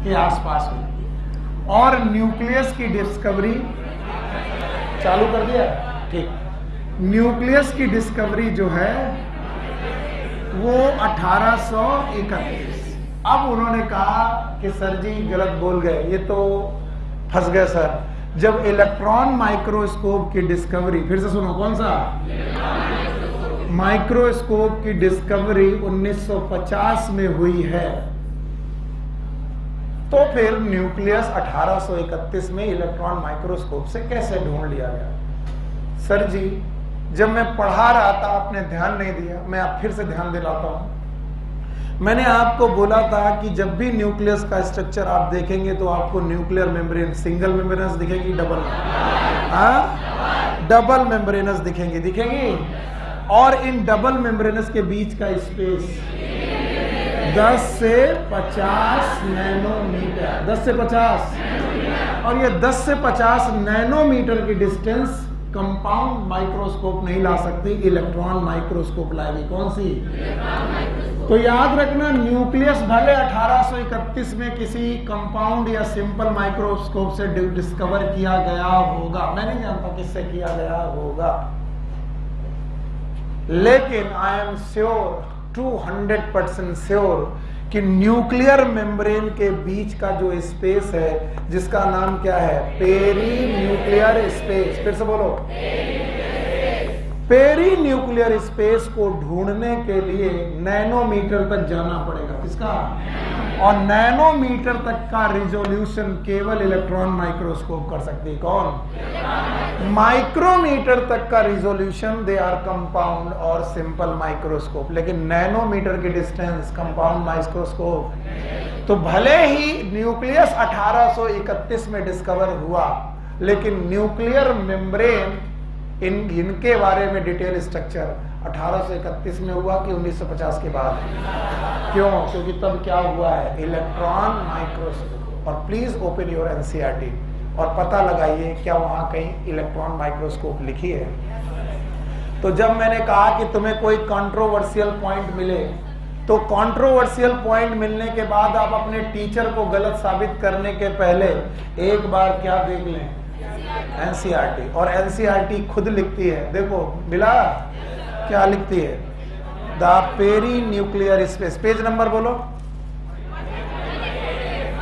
के आसपास हुई। और न्यूक्लियस की डिस्कवरी चालू कर दिया, ठीक। न्यूक्लियस की डिस्कवरी जो है वो 1831। अब उन्होंने कहा कि सर जी गलत बोल गए, ये तो फंस गए सर। जब इलेक्ट्रॉन माइक्रोस्कोप की डिस्कवरी, फिर से सुनो, कौन सा माइक्रोस्कोप की डिस्कवरी 1950 में हुई है, तो फिर न्यूक्लियस 1831 में इलेक्ट्रॉन माइक्रोस्कोप से कैसे ढूंढ लिया गया? सर जी जब मैं पढ़ा रहा था आपने ध्यान नहीं दिया, मैं आप फिर से ध्यान दिलाता हूं। मैंने आपको बोला था कि जब भी न्यूक्लियस का स्ट्रक्चर आप देखेंगे तो आपको न्यूक्लियर मेम्ब्रेन सिंगल मेम्ब्रेनस दिखेगी, डबल मेम्ब्रेनस दिखेंगी। और इन डबल मेम्ब्रेनस के बीच का स्पेस 10 से 50 नैनोमीटर, 10 से 50, और ये 10 से 50 नैनोमीटर की डिस्टेंस कंपाउंड माइक्रोस्कोप नहीं ला सकती, इलेक्ट्रॉन माइक्रोस्कोप लाएगी। कौन सी? तो याद रखना, न्यूक्लियस भले 1831 में किसी कंपाउंड या सिंपल माइक्रोस्कोप से डिस्कवर किया गया होगा, मैं नहीं जानता किससे किया गया होगा, लेकिन आई एम श्योर, 200% श्योर कि न्यूक्लियर मेम्ब्रेन के बीच का जो स्पेस है, जिसका नाम क्या है, पेरी न्यूक्लियर स्पेस, फिर से बोलो, पेरी न्यूक्लियर स्पेस को ढूंढने के लिए नैनोमीटर तक जाना पड़ेगा। किसका? और नैनोमीटर तक का रिजोल्यूशन केवल इलेक्ट्रॉन माइक्रोस्कोप कर सकती है। कौन? माइक्रोमीटर तक का रिजोल्यूशन दे आर कंपाउंड और सिंपल माइक्रोस्कोप, लेकिन नैनोमीटर की डिस्टेंस कंपाउंड माइक्रोस्कोप। तो भले ही न्यूक्लियस 1831 में डिस्कवर हुआ, लेकिन न्यूक्लियर मेम्ब्रेन इनके बारे में डिटेल स्ट्रक्चर 1831 में हुआ कि 1950 के बाद? क्यों? क्योंकि तब क्या हुआ है, इलेक्ट्रॉन माइक्रोस्कोप। और प्लीज ओपन योर एनसीईआरटी और पता लगाइए क्या वहां कहीं इलेक्ट्रॉन माइक्रोस्कोप लिखी है। तो जब मैंने कहा कि तुम्हें कोई कंट्रोवर्शियल पॉइंट मिले, तो कंट्रोवर्शियल पॉइंट मिलने के बाद आप अपने टीचर को गलत साबित करने के पहले एक बार क्या देख लें, एनसीईआरटी। और एनसीईआरटी खुद लिखती है, देखो मिला क्या लिखती है, the perinuclear space, page number बोलो,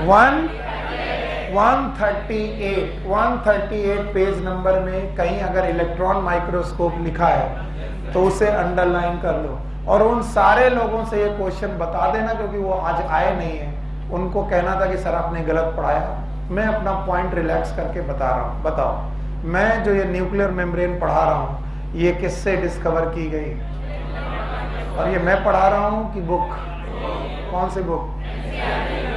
138 पेज नंबर में कहीं अगर इलेक्ट्रॉन माइक्रोस्कोप लिखा है तो उसे अंडरलाइन कर लो। और उन सारे लोगों से ये क्वेश्चन बता देना, क्योंकि वो आज आए नहीं है, उनको कहना था कि सर आपने गलत पढ़ाया। मैं अपना पॉइंट रिलैक्स करके बता रहा हूँ। बताओ, मैं जो ये न्यूक्लियर मेम्ब्रेन पढ़ा रहा हूँ ये किससे डिस्कवर की गई? और ये मैं पढ़ा रहा हूँ कि बुक, कौन सी बुक?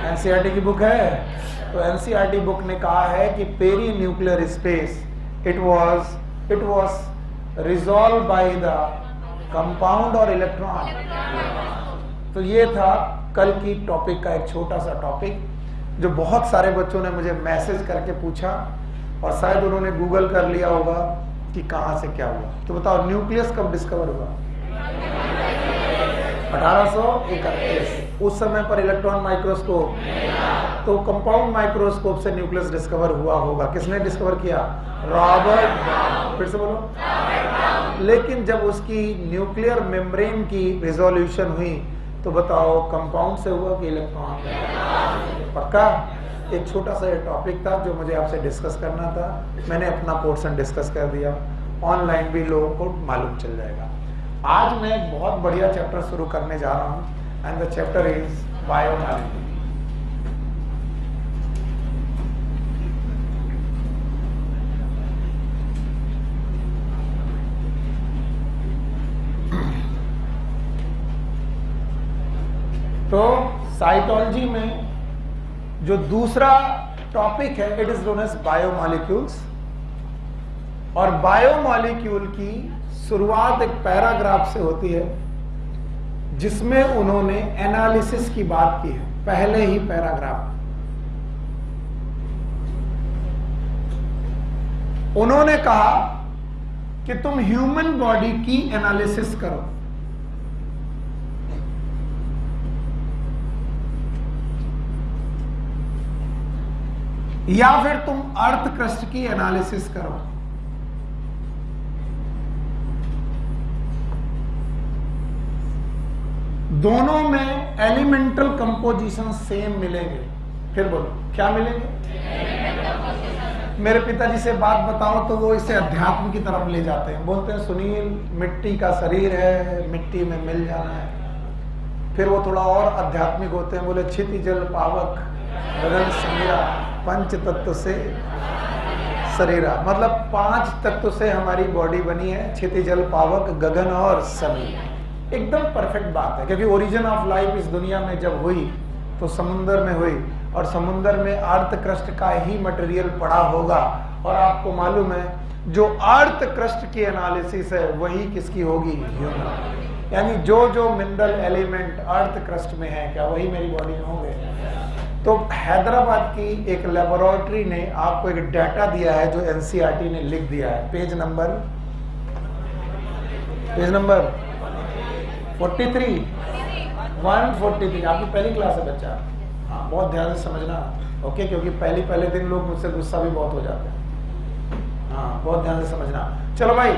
एनसीईआरटी की बुक है। तो एनसीईआरटी बुक ने कहा है कि perinuclear space it was resolved by the compound और इलेक्ट्रॉन। तो ये था कल की टॉपिक का एक छोटा सा टॉपिक, जो बहुत सारे बच्चों ने मुझे मैसेज करके पूछा और शायद उन्होंने गूगल कर लिया होगा कि कहां से क्या हुआ। तो बताओ, न्यूक्लियस कब डिस्कवर हुआ? 1831। उस समय पर इलेक्ट्रॉन माइक्रोस्कोप, तो कंपाउंड माइक्रोस्कोप से न्यूक्लियस डिस्कवर हुआ होगा। किसने डिस्कवर किया? Robert brown. फिर से बोलो। लेकिन जब उसकी न्यूक्लियर मेम्ब्रेन की रिजोल्यूशन हुई तो बताओ कंपाउंड से हुआ कि इलेक्ट्रॉन? पक्का? एक छोटा सा टॉपिक था जो मुझे आपसे डिस्कस करना था, मैंने अपना पोर्शन डिस्कस कर दिया, ऑनलाइन भी लोगों को मालूम चल जाएगा। आज मैं एक बहुत बढ़िया चैप्टर शुरू करने जा रहा हूँ and the chapter is biomolecule. तो साइटोलॉजी में जो दूसरा टॉपिक है it is known as biomolecules. और बायोमॉलिक्यूल की शुरुआत एक पैराग्राफ से होती है जिसमें उन्होंने एनालिसिस की बात की है, पहले ही पैराग्राफ। उन्होंने कहा कि तुम ह्यूमन बॉडी की एनालिसिस करो। या फिर तुम अर्थ क्रस्ट की एनालिसिस करो। दोनों में एलिमेंटल कंपोजिशन सेम मिलेंगे। फिर बोलो क्या मिलेंगे? मेरे पिताजी से बात बताओ तो वो इसे अध्यात्म की तरफ ले जाते हैं, बोलते हैं सुनील मिट्टी का शरीर है, मिट्टी में मिल जाना है। फिर वो थोड़ा और आध्यात्मिक होते हैं, बोले क्षिति जल पावक गगन समीरा पंच तत्व से शरीरा, मतलब 5 तत्व से हमारी बॉडी बनी है, क्षिति जल पावक गगन और समीर। एकदम परफेक्ट बात है, क्योंकि ओरिजिन ऑफ लाइफ इस दुनिया में जब हुई तो समुद्र में हुई, और समुद्र में अर्थ क्रस्ट का ही मटेरियल पड़ा होगा। और आपको मालूम है जो अर्थ क्रस्ट की एनालिसिस है वही किसकी होगी? ह्यूमन। यानी जो जो मिनरल एलिमेंट अर्थ क्रस्ट में है क्या वही मेरी बॉडी में होंगे? तो हैदराबाद की एक लेबोरेटरी ने आपको एक डाटा दिया है जो एनसीईआरटी ने लिख दिया है। पेज नंबर 43 143 आपकी पहली क्लास है बच्चा। हाँ, बहुत ध्यान से समझना, ओके, क्योंकि पहले दिन लोग मुझसे गुस्सा भी बहुत हो जाते हैं। हाँ, बहुत ध्यान से समझना। चलो भाई,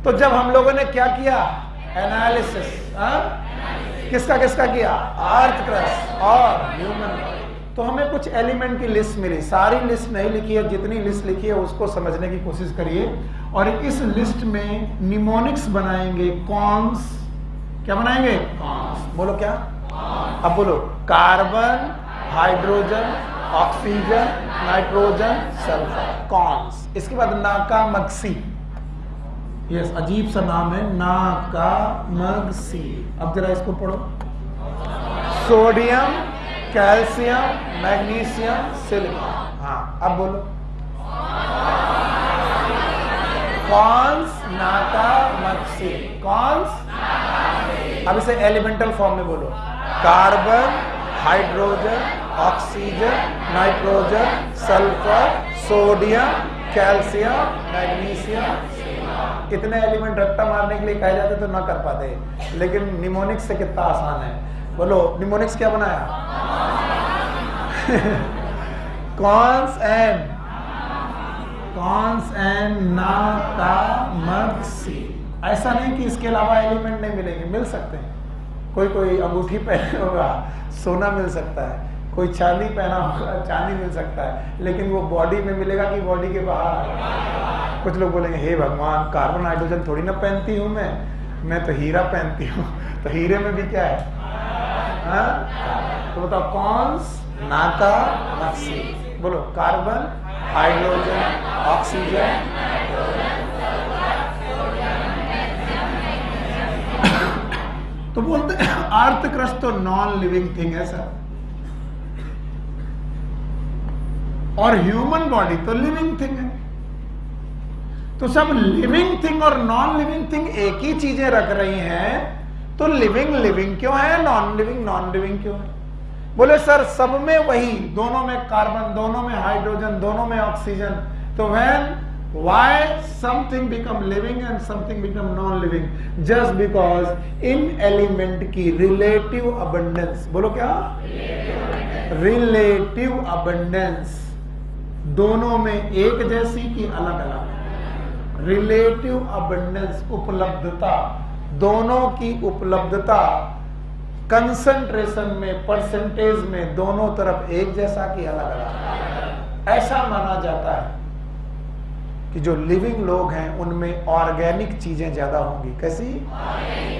तो जब हम लोगों ने क्या किया? एनालिसिस। किसका किसका किया? अर्थ क्रस्ट और ह्यूमन। तो हमें कुछ एलिमेंट की लिस्ट मिली, सारी लिस्ट नहीं लिखी है, जितनी लिस्ट लिखी है उसको समझने की कोशिश करिए। और इस लिस्ट में निमोनिक्स बनाएंगे। कॉन्स क्या बनाएंगे? बोलो क्या? अब बोलो carbon, hydrogen, oxygen, nitrogen, sulphur, cons. इसके बाद नाकामक्सी। यस, अजीब सा नाम है, नाकामक्सी। अब जरा इसको पढ़ो। Sodium, calcium, magnesium, silicon. हाँ, अब बोलो कॉन्स, नाकामक्सी, कॉन्स। अब इसे एलिमेंटल फॉर्म में बोलो। Carbon, hydrogen, oxygen, nitrogen, sulphur, sodium, calcium, magnesium. इतने एलिमेंट रट्टा मारने के लिए कहे जाते तो ना कर पाते, लेकिन निमोनिक्स से कितना आसान है। बोलो निमोनिक्स क्या बनाया? कॉन्स एंड नाकामक्सी। ऐसा नहीं कि इसके अलावा एलिमेंट नहीं मिलेंगे, मिल सकते हैं। कोई अंगूठी पहने होगा, सोना मिल सकता है, कोई चांदी पहना होगा, चांदी मिल सकता है, लेकिन वो बॉडी में मिलेगा कि बॉडी के बाहर? कुछ लोग बोलेंगे हे भगवान, कार्बन हाइड्रोजन थोड़ी ना पहनती हूँ मैं तो हीरा पहनती हूँ। तो हीरे में भी क्या है? तो बताओ कॉन्स, नाकामक्सी। बोलो कार्बन, हाइड्रोजन, ऑक्सीजन, तो बोलते हैं अर्थ क्रस्ट तो नॉन लिविंग थिंग है सर, और ह्यूमन बॉडी तो लिविंग थिंग है। तो सब लिविंग थिंग और नॉन लिविंग थिंग एक ही चीजें रख रही हैं, तो लिविंग लिविंग क्यों है, नॉन लिविंग क्यों है? बोले सर सब में वही, दोनों में कार्बन, दोनों में हाइड्रोजन, दोनों में ऑक्सीजन। तो why something become living and something become non-living? Just because in element की relative abundance, बोलो क्या? relative abundance, दोनों में एक जैसी की अलग अलग? relative abundance, उपलब्धता, दोनों की उपलब्धता कंसंट्रेशन में, परसेंटेज में दोनों तरफ एक जैसा की अलग अलग। ऐसा माना जाता है कि जो लिविंग लोग हैं उनमें ऑर्गेनिक चीजें ज्यादा होंगी। कैसी?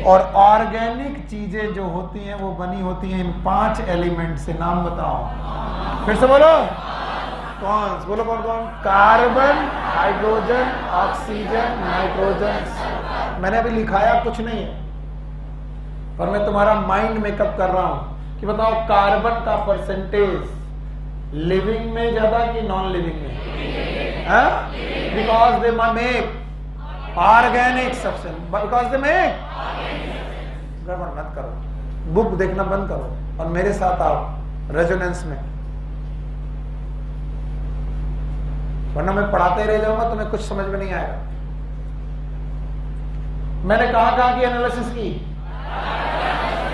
और ऑर्गेनिक चीजें जो होती हैं वो बनी होती हैं इन 5 एलिमेंट से। नाम बताओ, फिर से बोलो। कौन? बोलो कौन कौन? Carbon, hydrogen, oxygen, nitrogen. मैंने अभी लिखाया कुछ नहीं है, पर मैं तुम्हारा माइंड मेकअप कर रहा हूं कि बताओ कार्बन का परसेंटेज लिविंग में ज्यादा कि नॉन लिविंग में? Because they make organic substance, because they make। गड़बड़ मत करो, बुक देखना बंद करो और मेरे साथ आओ रेजोनेंस में, वरना मैं पढ़ाते रह जाऊंगा तुम्हें कुछ समझ में नहीं आएगा। मैंने कहाँ की एनालिसिस की?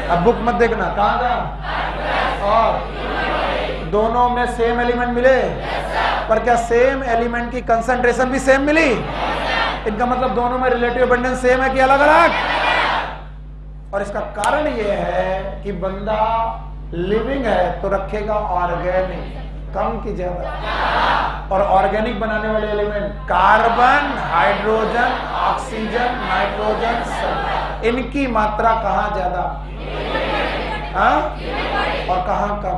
अब बुक मत देखना, कहाँ और दोनों में सेम एलिमेंट मिले, पर क्या सेम एलिमेंट की कंसंट्रेशन भी सेम मिली? इनका मतलब दोनों में रिलेटिव अबंडेंस सेम है कि अलग अलग? और इसका कारण यह है कि बंदा लिविंग है तो रखेगा ऑर्गेनिक, कम की ज्यादा। और ऑर्गेनिक बनाने वाले element carbon, hydrogen, oxygen, nitrogen, sulphur, इनकी मात्रा कहां ज्यादा और कहां कम?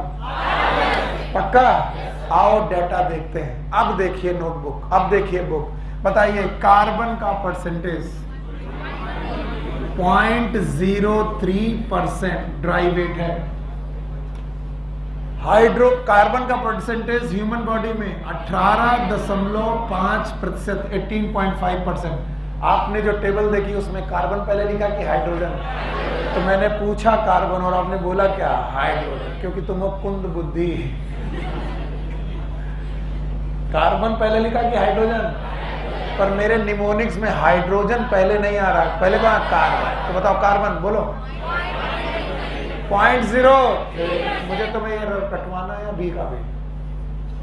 पक्का? आओ डेटा देखते हैं। अब देखिए नोटबुक, अब देखिए बुक। बताइए कार्बन का परसेंटेज 0.03% ड्राई वेट है। हाइड्रोकार्बन का परसेंटेज ह्यूमन बॉडी में 18.5%, 18.5%। आपने जो टेबल देखी उसमें कार्बन पहले लिखा कि हाइड्रोजन? तो मैंने पूछा कार्बन और आपने बोला क्या? हाइड्रोजन, क्योंकि तुम हो कुंद बुद्धि। कार्बन पहले लिखा कि हाइड्रोजन, पर मेरे निमोनिक्स में हाइड्रोजन पहले नहीं आ रहा, पहले कहा कार्बन। तो बताओ कार्बन बोलो 0.0। मुझे तुम्हें ये कटवाना है बी का भी,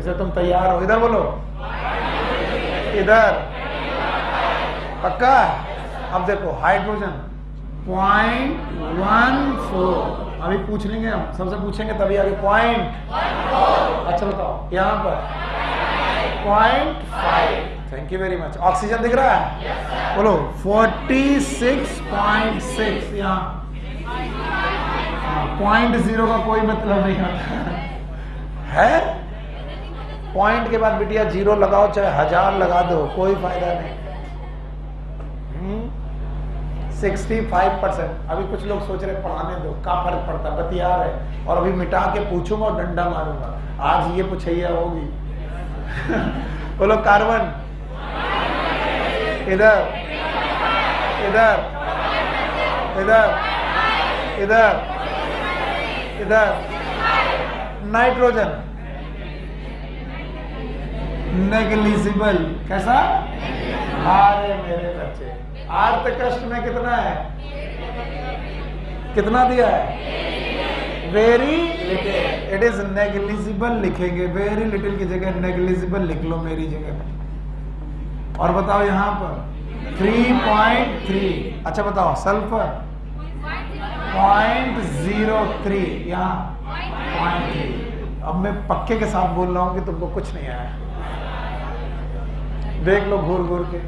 इसे तुम तैयार हो? इधर बोलो, इधर। पक्का? अब देखो हाइड्रोजन 0.14। अभी पूछ लेंगे हम, सबसे पूछेंगे तभी आगे। पॉइंट, अच्छा बताओ यहां पर 0.5। Thank you very much. Oxygen दिख रहा है? बोलो 46.6। यहाँ 0.0 का कोई मतलब नहीं आता है। पॉइंट के बाद बिटिया 0 लगाओ, चाहे 1000 लगा दो, कोई फायदा नहीं। 65%। अभी कुछ लोग सोच रहे पढ़ाने दो, क्या फर्क पड़ता है, बतिया रहे। और अभी मिटा के पूछूंगा और डंडा मारूंगा। आज ये पूछैया होगी। बोलो कार्बन, इधर इधर इधर इधर इधर। Nitrogen negligible. कैसा? अरे मेरे बच्चे, आर्थ कष्ट में कितना है? कितना दिया है? Very little. It is negligible लिखेंगे, वेरी लिटिल की जगह नेग्लिजिबल लिख लो मेरी जगह। और बताओ यहां पर 3.3। अच्छा बताओ सल्फर 0.03, यहाँ 0.3। अब मैं पक्के के साथ बोल रहा हूं कि तुमको कुछ नहीं आया। देख लो घूर घूर के,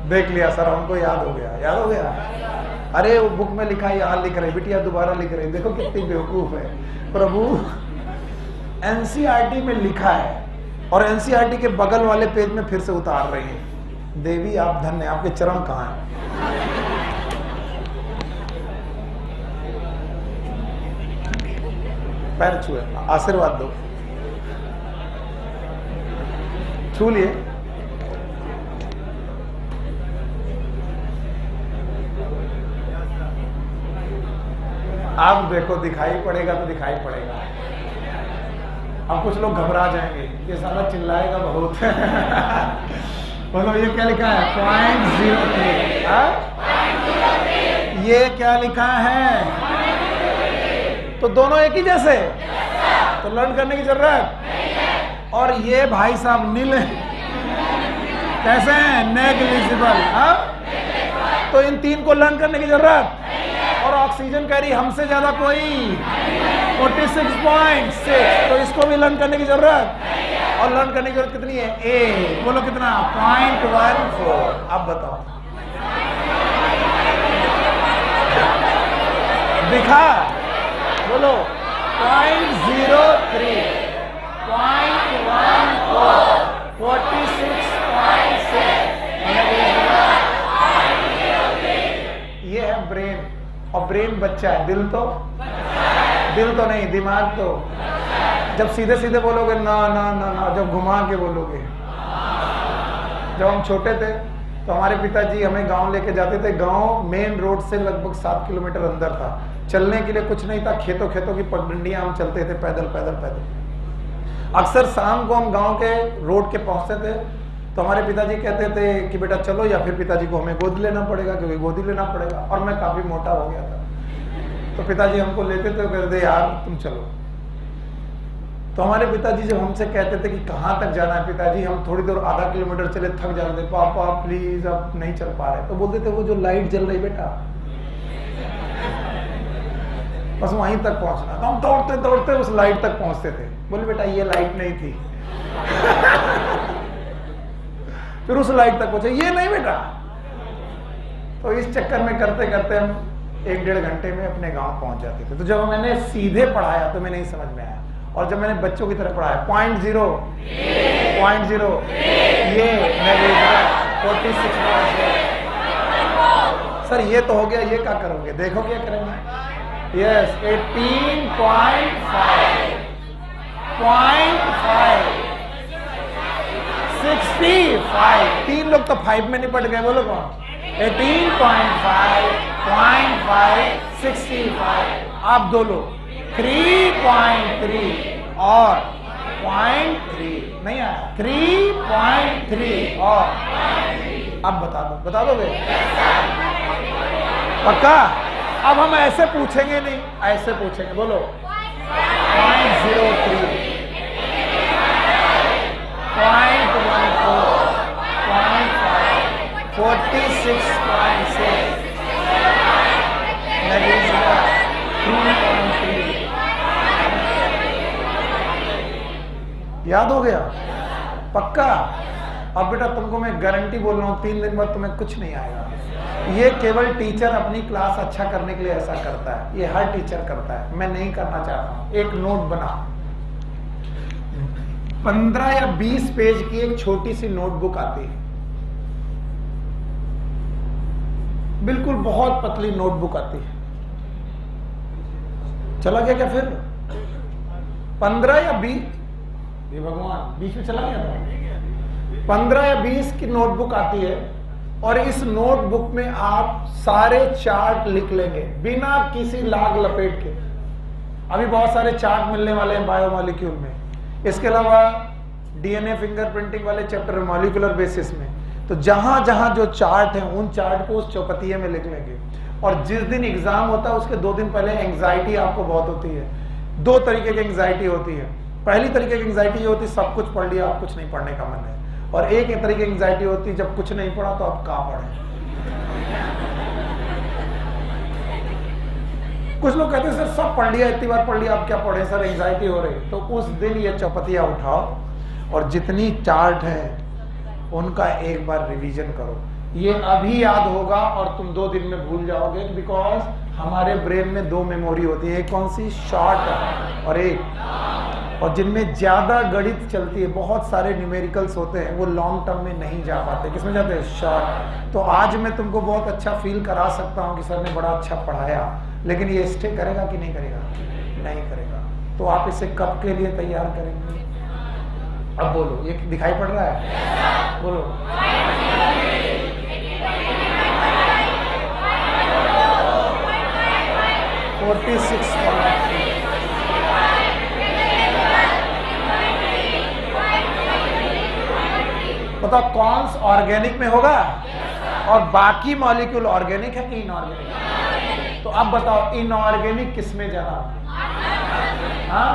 देख लिया सर, हमको याद हो गया, याद हो गया। अरे वो बुक में लिखा है, यहाँ लिख रहे, बिटिया दोबारा लिख रही। देखो कितनी बेवकूफ है प्रभु। एनसीईआरटी में लिखा है और एनसीईआरटी के बगल वाले पेज में फिर से उतार रही है। देवी आप धन्य, आपके चरण कहाँ हैं? पैर छुए, आशीर्वाद दो, छू लिए। अब देखो दिखाई पड़ेगा तो दिखाई पड़ेगा। अब कुछ लोग घबरा जाएंगे, ये साला चिल्लाएगा बहुत। बोलो ये क्या लिखा है? 0.03। ये क्या लिखा है? तो दोनों एक ही जैसे, तो लर्न करने की जरूरत। और ये भाई साहब नील कैसे हैं? नेग्लिजिबल। तो इन तीन को लर्न करने की जरूरत। और ऑक्सीजन कह रही हमसे ज्यादा कोई 46.6, तो इसको भी लर्न करने की जरूरत। और लर्न करने की जरूरत कितनी है? ए, बोलो कितना? 0.14। अब बताओ, दिखा? बोलो 0.03, 0.14, 46.6। ये है ब्रेन। और ब्रेन बच्चा है, दिल तो नहीं, दिमाग तो। जब सीधे सीधे बोलोगे ना ना ना ना, जब घुमा के बोलोगे। जब हम छोटे थे तो हमारे पिताजी हमें गांव लेके जाते थे। गांव मेन रोड से लगभग 7 किलोमीटर अंदर था। चलने के लिए कुछ नहीं था, खेतों की पगडंडियां हम चलते थे पैदल पैदल पैदल। अक्सर शाम को हम गांव के रोड के पहुंचते थे तो हमारे पिताजी कहते थे कि बेटा चलो, या फिर पिताजी को हमें गोद लेना पड़ेगा, क्योंकि गोदी लेना पड़ेगा। और मैं काफी मोटा हो गया था, तो पिताजी हमको लेते थे, कहते यार तुम चलो। तो तो हमारे पिताजी जब हमसे कहते थे कि कहाँ तक जाना है पिताजी, हम थोड़ी दूर आधा किलोमीटर चले थक जाते, पापा प्लीज अब नहीं चल पा रहे, तो बोलते थे वो जो लाइट जल रही बेटा बस वहीं तक पहुंचना। तो हम दौड़ते दौड़ते उस लाइट तक पहुंचते थे। बोले बेटा ये लाइट नहीं थी फिर उस लाइट तक पहुंचे, ये नहीं बेटा। तो इस चक्कर में करते करते हम 1-1.5 घंटे में अपने गांव पहुंच जाते थे। तो जब मैंने सीधे पढ़ाया तो मैं नहीं समझ में आया, और जब मैंने बच्चों की तरह पढ़ाया 0.0 ये 46 सर ये तो हो गया, ये क्या करोगे, देखो क्या करेंगे। यस 18.5 65। 3 लोग तो 5 में निपट गए, बोलो कौन। 18.5 0.5 65। आप 2 लोग 3.3 और 0.3 नहीं आया, 3.3 और अब बता दोगे पक्का। अब हम ऐसे पूछेंगे नहीं, ऐसे पूछेंगे, बोलो 0.03 0.14 46.6 3.3। याद हो गया पक्का। अब बेटा तुमको मैं गारंटी बोल रहा हूँ 3 दिन बाद तुम्हें कुछ नहीं आएगा। ये केवल टीचर अपनी क्लास अच्छा करने के लिए ऐसा करता है, ये हर टीचर करता है, मैं नहीं करना चाहता हूं। एक नोट बना, 15 या 20 पेज की एक छोटी सी नोटबुक आती है, बिल्कुल बहुत पतली नोटबुक आती है। चला गया क्या फिर 15 या 20, ये भगवान बीच में चला गया था। 15 या 20 की नोटबुक आती है और इस नोटबुक में आप सारे चार्ट लिख लेंगे बिना किसी लाग लपेट के। अभी बहुत सारे चार्ट मिलने वाले हैं बायोमॉलिक्यूल में, इसके अलावा डीएनए फिंगरप्रिंटिंग वाले चैप्टर मॉलिक्यूलर बेसिस में। तो जहां जहां जो चार्ट है उन चार्ट को उस चौपतिये में लिख लेंगे। और जिस दिन एग्जाम होता है उसके 2 दिन पहले एंग्जाइटी आपको बहुत होती है। 2 तरीके की एंग्जाइटी होती है। पहली तरीके की एंग्जाइटी ये होती है सब कुछ पढ़ लिया, आप कुछ नहीं पढ़ने का मन है। और एक तरीके की एंग्जाइटी होती है जब कुछ नहीं पढ़ा तो आप कहाँ पढ़े। कुछ लोग कहते हैं सर सब पढ़ लिया, इतनी बार पढ़ लिया, आप क्या पढ़े सर, एंग्जाइटी हो रही। तो उस दिन ये चौपतिया उठाओ और जितनी चार्ट है उनका एक बार रिवीजन करो। ये अभी याद होगा और तुम 2 दिन में भूल जाओगे, बिकॉज हमारे ब्रेन में 2 मेमोरी होती है, एक कौन सी, शॉर्ट और एक, और जिनमें ज्यादा गणित चलती है, बहुत सारे न्यूमेरिकल्स होते हैं, वो लॉन्ग टर्म में नहीं जा पाते। किसमें जाते हैं, शॉर्ट। तो आज मैं तुमको बहुत अच्छा फील करा सकता हूँ कि सर ने बड़ा अच्छा पढ़ाया, लेकिन ये स्टे करेगा कि नहीं करेगा, नहीं करेगा। तो आप इसे कब के लिए तैयार करेंगे। अब बोलो, ये दिखाई पड़ रहा है, बोलो। बताओ कौन सा ऑर्गेनिक में होगा और बाकी मॉलिक्यूल ऑर्गेनिक है कि इनऑर्गेनिक। तो अब बताओ इनऑर्गेनिक किसमें ज्यादा, हाँ?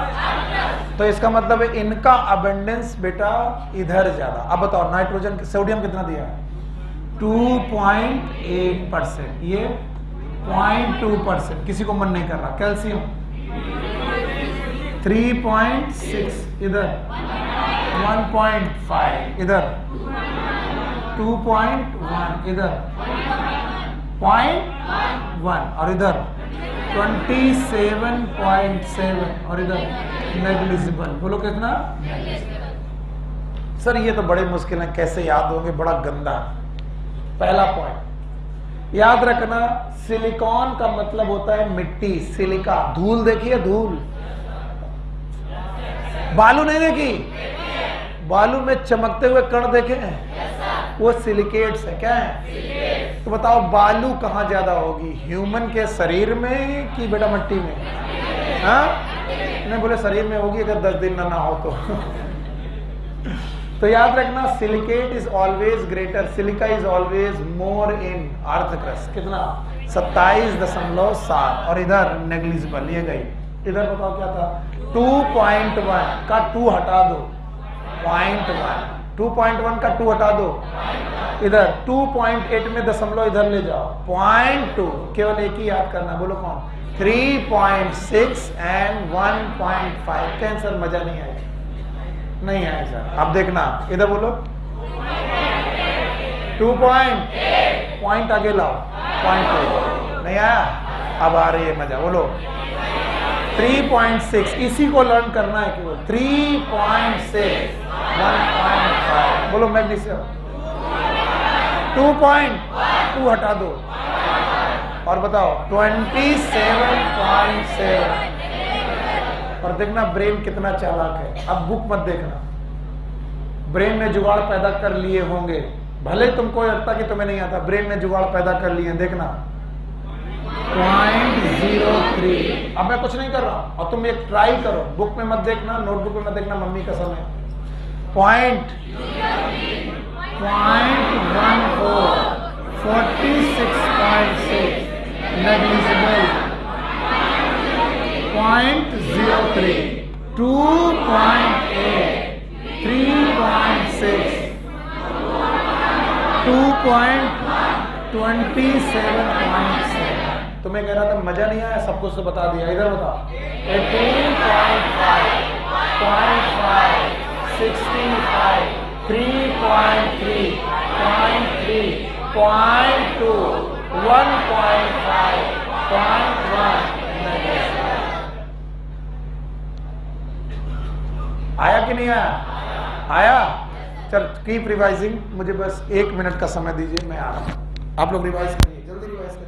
तो इसका मतलब है इनका अबंडेंस बेटा इधर ज्यादा। अब बताओ नाइट्रोजन, सोडियम कितना दिया, 2.8%, ये 0.2%, किसी को मन नहीं कर रहा। कैल्शियम 3.6, इधर 1.5, इधर 2.1, इधर 0.1, और इधर 27.7, और इधर नेग्लिजिबल। बोलो कितना, सर ये तो बड़े मुश्किल है, कैसे याद होंगे, बड़ा गंदा। पहला पॉइंट याद रखना, सिलिकॉन का मतलब होता है मिट्टी, सिलिका। धूल देखिए, धूल, बालू नहीं देखी, बालू में चमकते हुए कण देखे, वो सिलिकेट्स है। क्या है, तो बताओ बालू कहाँ ज्यादा होगी, ह्यूमन के शरीर में कि बेटा मिट्टी में, हाँ? नहीं बोले शरीर में होगी अगर 10 दिन ना हो तो याद रखना silicate is always greater, silica is always more in earth crust. कितना, 27.7, और इधर नेग्लिजिबल, ये गई इधर बताओ क्या था, 2.1 का 2 हटा दो, 0.1, 2.1 का 2 हटा दो, इधर 2.8 में दशमलव इधर ले जाओ, 0.2, केवल एक ही याद करना, बोलो कौन, 3.6 एंड 1.5। कैंसर मजा नहीं आएगा, नहीं आएगा। अब देखना इधर बोलो 2 पॉइंट आगे लाओ, 0.2 नहीं आया, अब आ रही है मजा, बोलो 3.6, इसी को लर्न करना है केवल, 3.6 1.5, बोलो मैग्नीशियम 2.2 हटा दो और बताओ 27.7। और देखना ब्रेन कितना चालाक है। अब बुक मत देखना, ब्रेन ने जुगाड़ पैदा कर लिए होंगे, भले तुमको लगता कि तुम्हें नहीं आता, ब्रेन ने जुगाड़ पैदा कर लिए, देखना 0.03। अब मैं कुछ नहीं कर रहा हूं और तुम एक ट्राई करो, बुक में मत देखना, नोटबुक में मत देखना, मम्मी कसम है, 0.14, 46.6 negligible, 0.03, 2.8, 3.6, 2.27.7। तुम्हें कह रहा था मजा नहीं आया, सब कुछ तो बता दिया, इधर बताओ 18.5, 0.5, 65, 3.3, 0.3, 0.2, 1.5, 0.1। आया कि नहीं आया? आया? चल कीप रिवाइजिंग, मुझे बस 1 मिनट का समय दीजिए, मैं आ रहा हूं। आप लोग रिवाइज करिए, जल्दी रिवाइज करिए।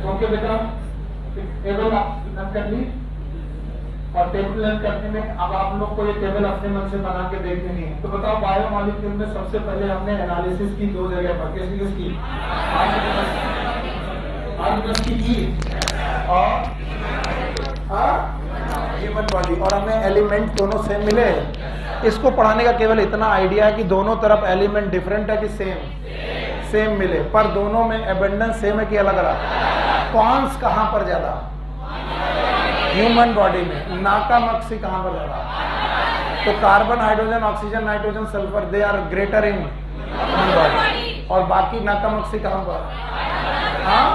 ओके बेटा, टेबल लर्न कर ली, और टेबल लर्न करने में अब आप लोग को ये टेबल अपने मन से बना के देख देनी है। तो बताओ बायोमॉलिक्यूल में सबसे पहले हमने एनालिसिस की 2 जगह पर, किसकी आर्गेनिक की और ह्यूमन बॉडी, और हमें एलिमेंट दोनों सेम मिले। इसको पढ़ाने का केवल इतना आइडिया है कि दोनों तरफ एलिमेंट डिफरेंट है कि सेम मिले, पर दोनों में एबंडेंस सेम है कि अलग अलग। कॉन्स कहां पर ज्यादा? ह्यूमन बॉडी में। नाकामक्सी कहां पर ज्यादा? तो carbon, hydrogen, oxygen, nitrogen, sulphur, they are greater in human body, और बाकी नाकामक्सी कहां पर? हाँ,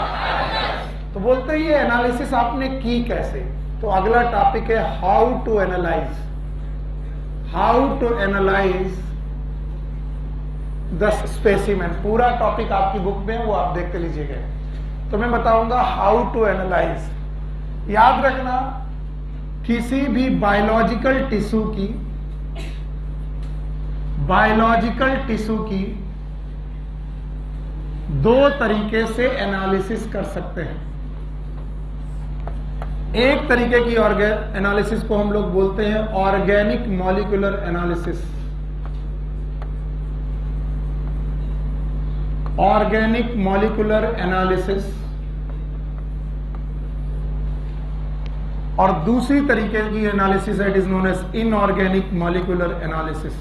तो बोलते ही एनालिसिस आपने की कैसे। तो अगला टॉपिक है how to analyse, the specimen. पूरा टॉपिक आपकी बुक में है, वो आप देख के लीजिएगा। तो मैं बताऊंगा हाउ टू एनालाइज। याद रखना, किसी भी बायोलॉजिकल टिश्यू की 2 तरीके से एनालिसिस कर सकते हैं। एक तरीके की एनालिसिस को हम लोग बोलते हैं organic molecular analysis. Organic molecular analysis. और दूसरी तरीके की analysis it is known as inorganic molecular analysis.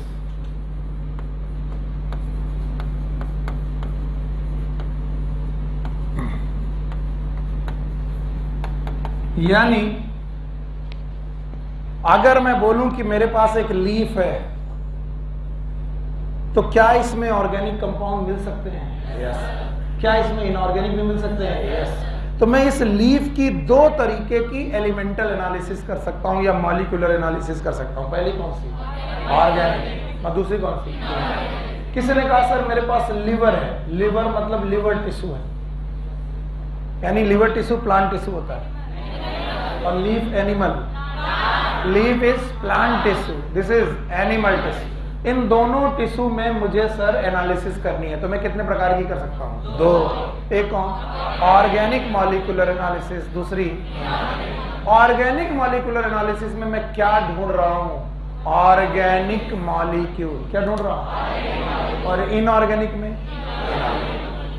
यानी अगर मैं बोलूं कि मेरे पास एक लीफ है, तो क्या इसमें ऑर्गेनिक कंपाउंड मिल सकते हैं? यस। क्या इसमें इनऑर्गेनिक भी मिल सकते हैं? यस। तो मैं इस लीफ की दो तरीके की एलिमेंटल एनालिसिस कर सकता हूं या मॉलिक्यूलर एनालिसिस कर सकता हूं। पहली कौन सी? ऑर्गेनिक। और दूसरी कौन सी? किसी ने कहा सर मेरे पास लिवर है, लिवर मतलब लिवर टिश्यू है, यानी लिवर टिश्यू प्लांट टिश्यू होता है, और leaf animal, leaf is plant tissue, this is animal tissue. इन दोनों टिश्यू में मुझे सर एनालिसिस करनी है, तो मैं कितने प्रकार की कर सकता हूं? दो। एक कौन? ऑर्गेनिक मॉलिक्यूलर एनालिसिस, दूसरी ऑर्गेनिक मॉलिक्यूलर एनालिसिस में मैं क्या ढूंढ रहा हूं? Organic molecule. क्या ढूंढ रहा हूं? और इनऑर्गेनिक में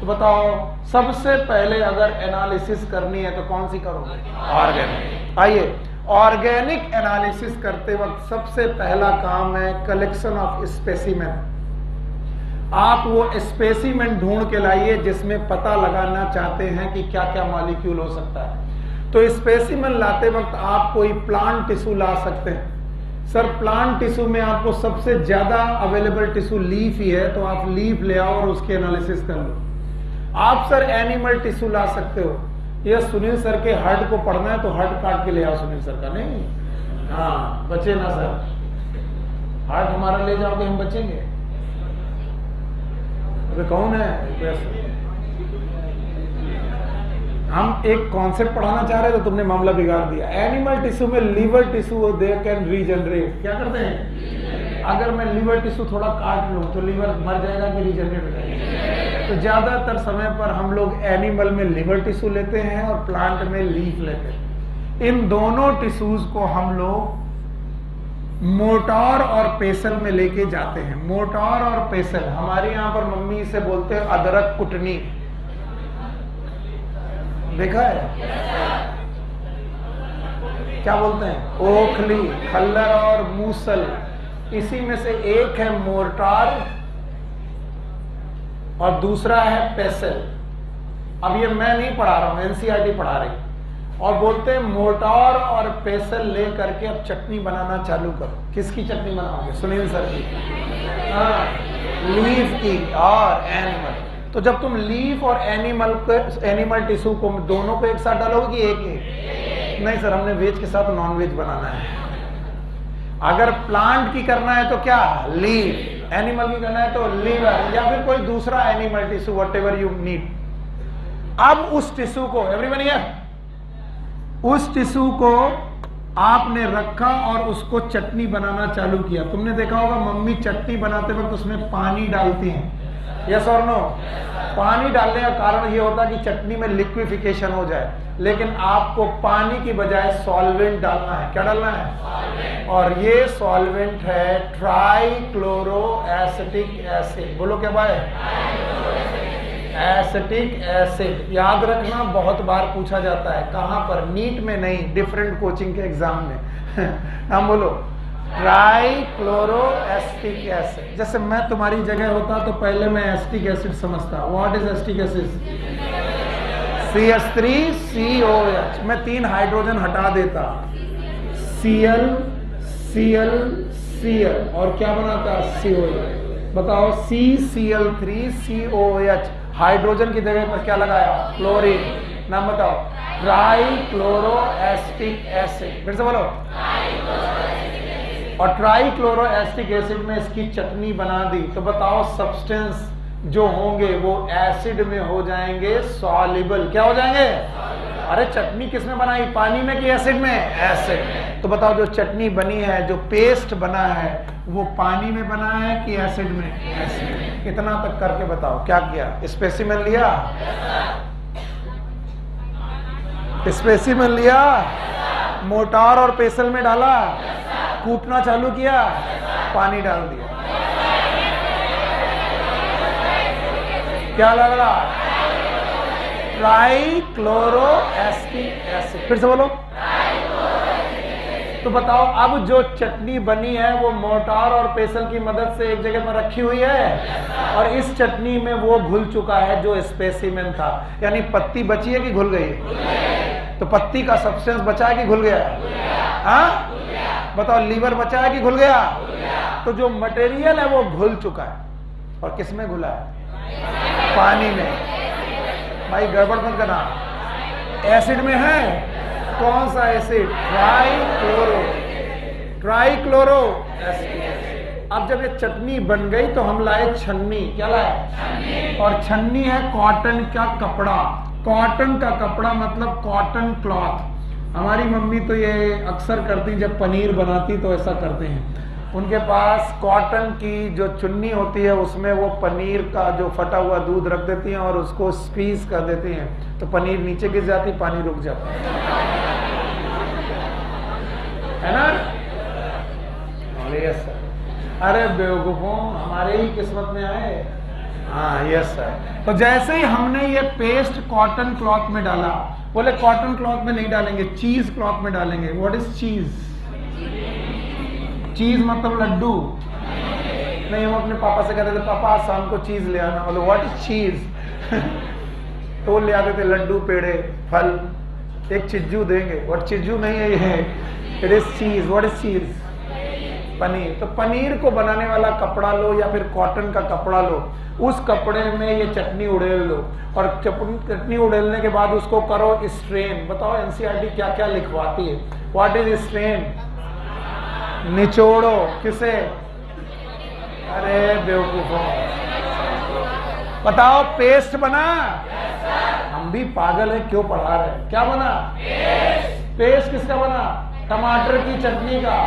तो बताओ, सबसे पहले अगर एनालिसिस करनी है तो कौन सी करोगे? ऑर्गेनिक। आइए, ऑर्गेनिक एनालिसिस करते वक्त सबसे पहला काम है कलेक्शन ऑफ स्पेसिमेन। आप वो स्पेसिमेन ढूंढ के लाइए जिसमें पता लगाना चाहते हैं कि क्या क्या मॉलिक्यूल हो सकता है। तो स्पेसिमेन लाते वक्त आप कोई प्लांट टिश्यू ला सकते हैं। सर प्लांट टिश्यू में आपको सबसे ज्यादा अवेलेबल टिश्यू लीफ ही है, तो आप लीफ ले आओ और उसकी एनालिसिस कर लो। आप सर एनिमल टिश्यू ला सकते हो, ये सुनील सर के हर्ट को पढ़ना है तो हर्ट काट के ले आओ सुनील सर का, नहीं हाँ बचे ना सर, हर्ट हमारा ले जाओगे हम बचेंगे? अबे कौन है? हम एक कॉन्सेप्ट पढ़ाना चाह रहे थे, तुमने मामला बिगाड़ दिया। एनिमल टिश्यू में liver tissue they can regenerate. क्या करते हैं? अगर मैं लिवर टिश्यू थोड़ा काट लूं तो लिवर मर जाएगा कि रीजनरेट हो जाएगा? तो ज्यादातर समय पर हम लोग एनिमल में लिवर टिश्यू लेते हैं और प्लांट में लीफ लेते हैं। इन दोनों टिश्यूज को हम लोग मोटार और पेसल में लेके जाते हैं। मोटार और पेसल, हमारे यहाँ पर मम्मी इसे बोलते हैं अदरक कुटनी, देखा है? क्या बोलते हैं? ओखली, खल्लर और मूसल। इसी में से एक है मोर्टार और दूसरा है पेसल। अब ये मैं नहीं पढ़ा रहा हूं, एनसीईआरटी पढ़ा रही। और बोलते हैं मोर्टार और पेसल ले करके अब चटनी बनाना चालू करो। किसकी चटनी बनाओगे? सुनील सर की। हाँ, लीफ की और एनिमल। तो जब तुम लीफ और एनिमल टिश्यू को दोनों को एक साथ डालोगे कि एक? नहीं सर, हमने वेज के साथ नॉन वेज बनाना है। अगर प्लांट की करना है तो क्या? लीफ। एनिमल की करना है तो लीवर, या फिर कोई दूसरा animal tissue, whatever you need. अब उस टिश्यू को, एवरीवन हियर, उस टिश्यू को आपने रखा और उसको चटनी बनाना चालू किया। तुमने देखा होगा मम्मी चटनी बनाते वक्त उसमें पानी डालती हैं, यस और नो? पानी डालने का कारण ये होता है कि चटनी में लिक्विफिकेशन हो जाए, लेकिन आपको पानी की बजाय सॉल्वेंट डालना है। क्या डालना है? और ये सॉल्वेंट है ट्राइक्लोरो एसिटिक एसिड। बोलो क्या भाई? Acetic acid. याद रखना, बहुत बार पूछा जाता है। कहां पर? नीट में नहीं, डिफरेंट कोचिंग के एग्जाम में। नाम बोलो। Trichloro acetic acid. जैसे मैं तुम्हारी जगह होता तो पहले मैं एसिटिक एसिड समझता। What is acetic acid? CH3COH। मैं 3 हाइड्रोजन हटा देता, Cl Cl Cl, और क्या बनाता? COH। बताओ, CCl3COH। हाइड्रोजन की जगह पर क्या लगाया? क्लोरीन। नाम बताओ। Trichloro acetic acid. फिर से बोलो। और ट्राइक्लोरो एसिटिक एसिड में इसकी चटनी बना दी, तो बताओ सब्सटेंस जो होंगे वो एसिड में हो जाएंगे सॉल्युबल। क्या हो जाएंगे? अरे चटनी किसमें बनाई? पानी में कि एसिड में? एसिड। तो बताओ जो चटनी बनी है, जो पेस्ट बना है, वो पानी में बना है कि एसिड में? एसिड। इतना तक करके बताओ क्या किया? स्पेसिमेन लिया, स्पेसिमेन लिया, मोटार और पेसल में डाला, कूटना चालू किया, पानी डाल दिया। क्या लग रहा? Trichloro acetic acid. फिर से बोलो। तो बताओ, अब जो चटनी बनी है वो मोटार और पेसल की मदद से एक जगह पर रखी हुई है, और इस चटनी में वो घुल चुका है जो स्पेसिमेन था। यानी पत्ती बची है कि घुल गई? तो पत्ती का सब्सटेंस बचा है कि घुल गया? हाँ बताओ, लीवर बचा है कि घुल गया? तो जो मटेरियल है वो घुल चुका है। और किस में घुला है? पानी में। भाई गड़बड़ मत करना। एसिड में है कौन सा एसिड? Trichloro acid. अब जब ये चटनी बन गई तो हम लाए छन्नी। क्या लाए? और छन्नी है कॉटन का कपड़ा। कॉटन का कपड़ा मतलब कॉटन क्लॉथ। हमारी मम्मी तो ये अक्सर करती, जब पनीर बनाती तो ऐसा करते हैं। उनके पास कॉटन की जो चुन्नी होती है उसमें वो पनीर का जो फटा हुआ दूध रख देती हैं और उसको स्क्वीज कर देती हैं, तो पनीर नीचे गिर जाती, पानी रुक जाता है ना? Yes sir. अरे बेवकूफों, हमारे ही किस्मत में आए। हाँ यस सर। तो जैसे ही हमने ये पेस्ट कॉटन क्लॉथ में डाला, बोले कॉटन क्लॉथ में नहीं डालेंगे, चीज क्लॉथ में डालेंगे। व्हाट इज चीज? चीज मतलब लड्डू नहीं। हम अपने पापा से कहते थे पापा शाम को चीज ले आना। बोले व्हाट इज चीज? तो ले आते थे लड्डू, पेड़े, फल, एक चिज्जू देंगे। व्हाट चिज्जू नहीं है ये, इट इज चीज। व्हाट इज चीज? पनीर। तो पनीर को बनाने वाला कपड़ा लो या फिर कॉटन का कपड़ा लो, उस कपड़े में ये चटनी उड़ेल लो और चटनी उड़ेलने के बाद उसको करो स्ट्रेन। बताओ एनसीईआरटी क्या क्या लिखवाती है? What is strain? निचोड़ो। किसे? अरे बेवकूफों, बताओ पेस्ट बना? हम भी पागल है, क्यों पढ़ा रहे? क्या बना? पेस्ट किसका बना? टमाटर की चटनी का।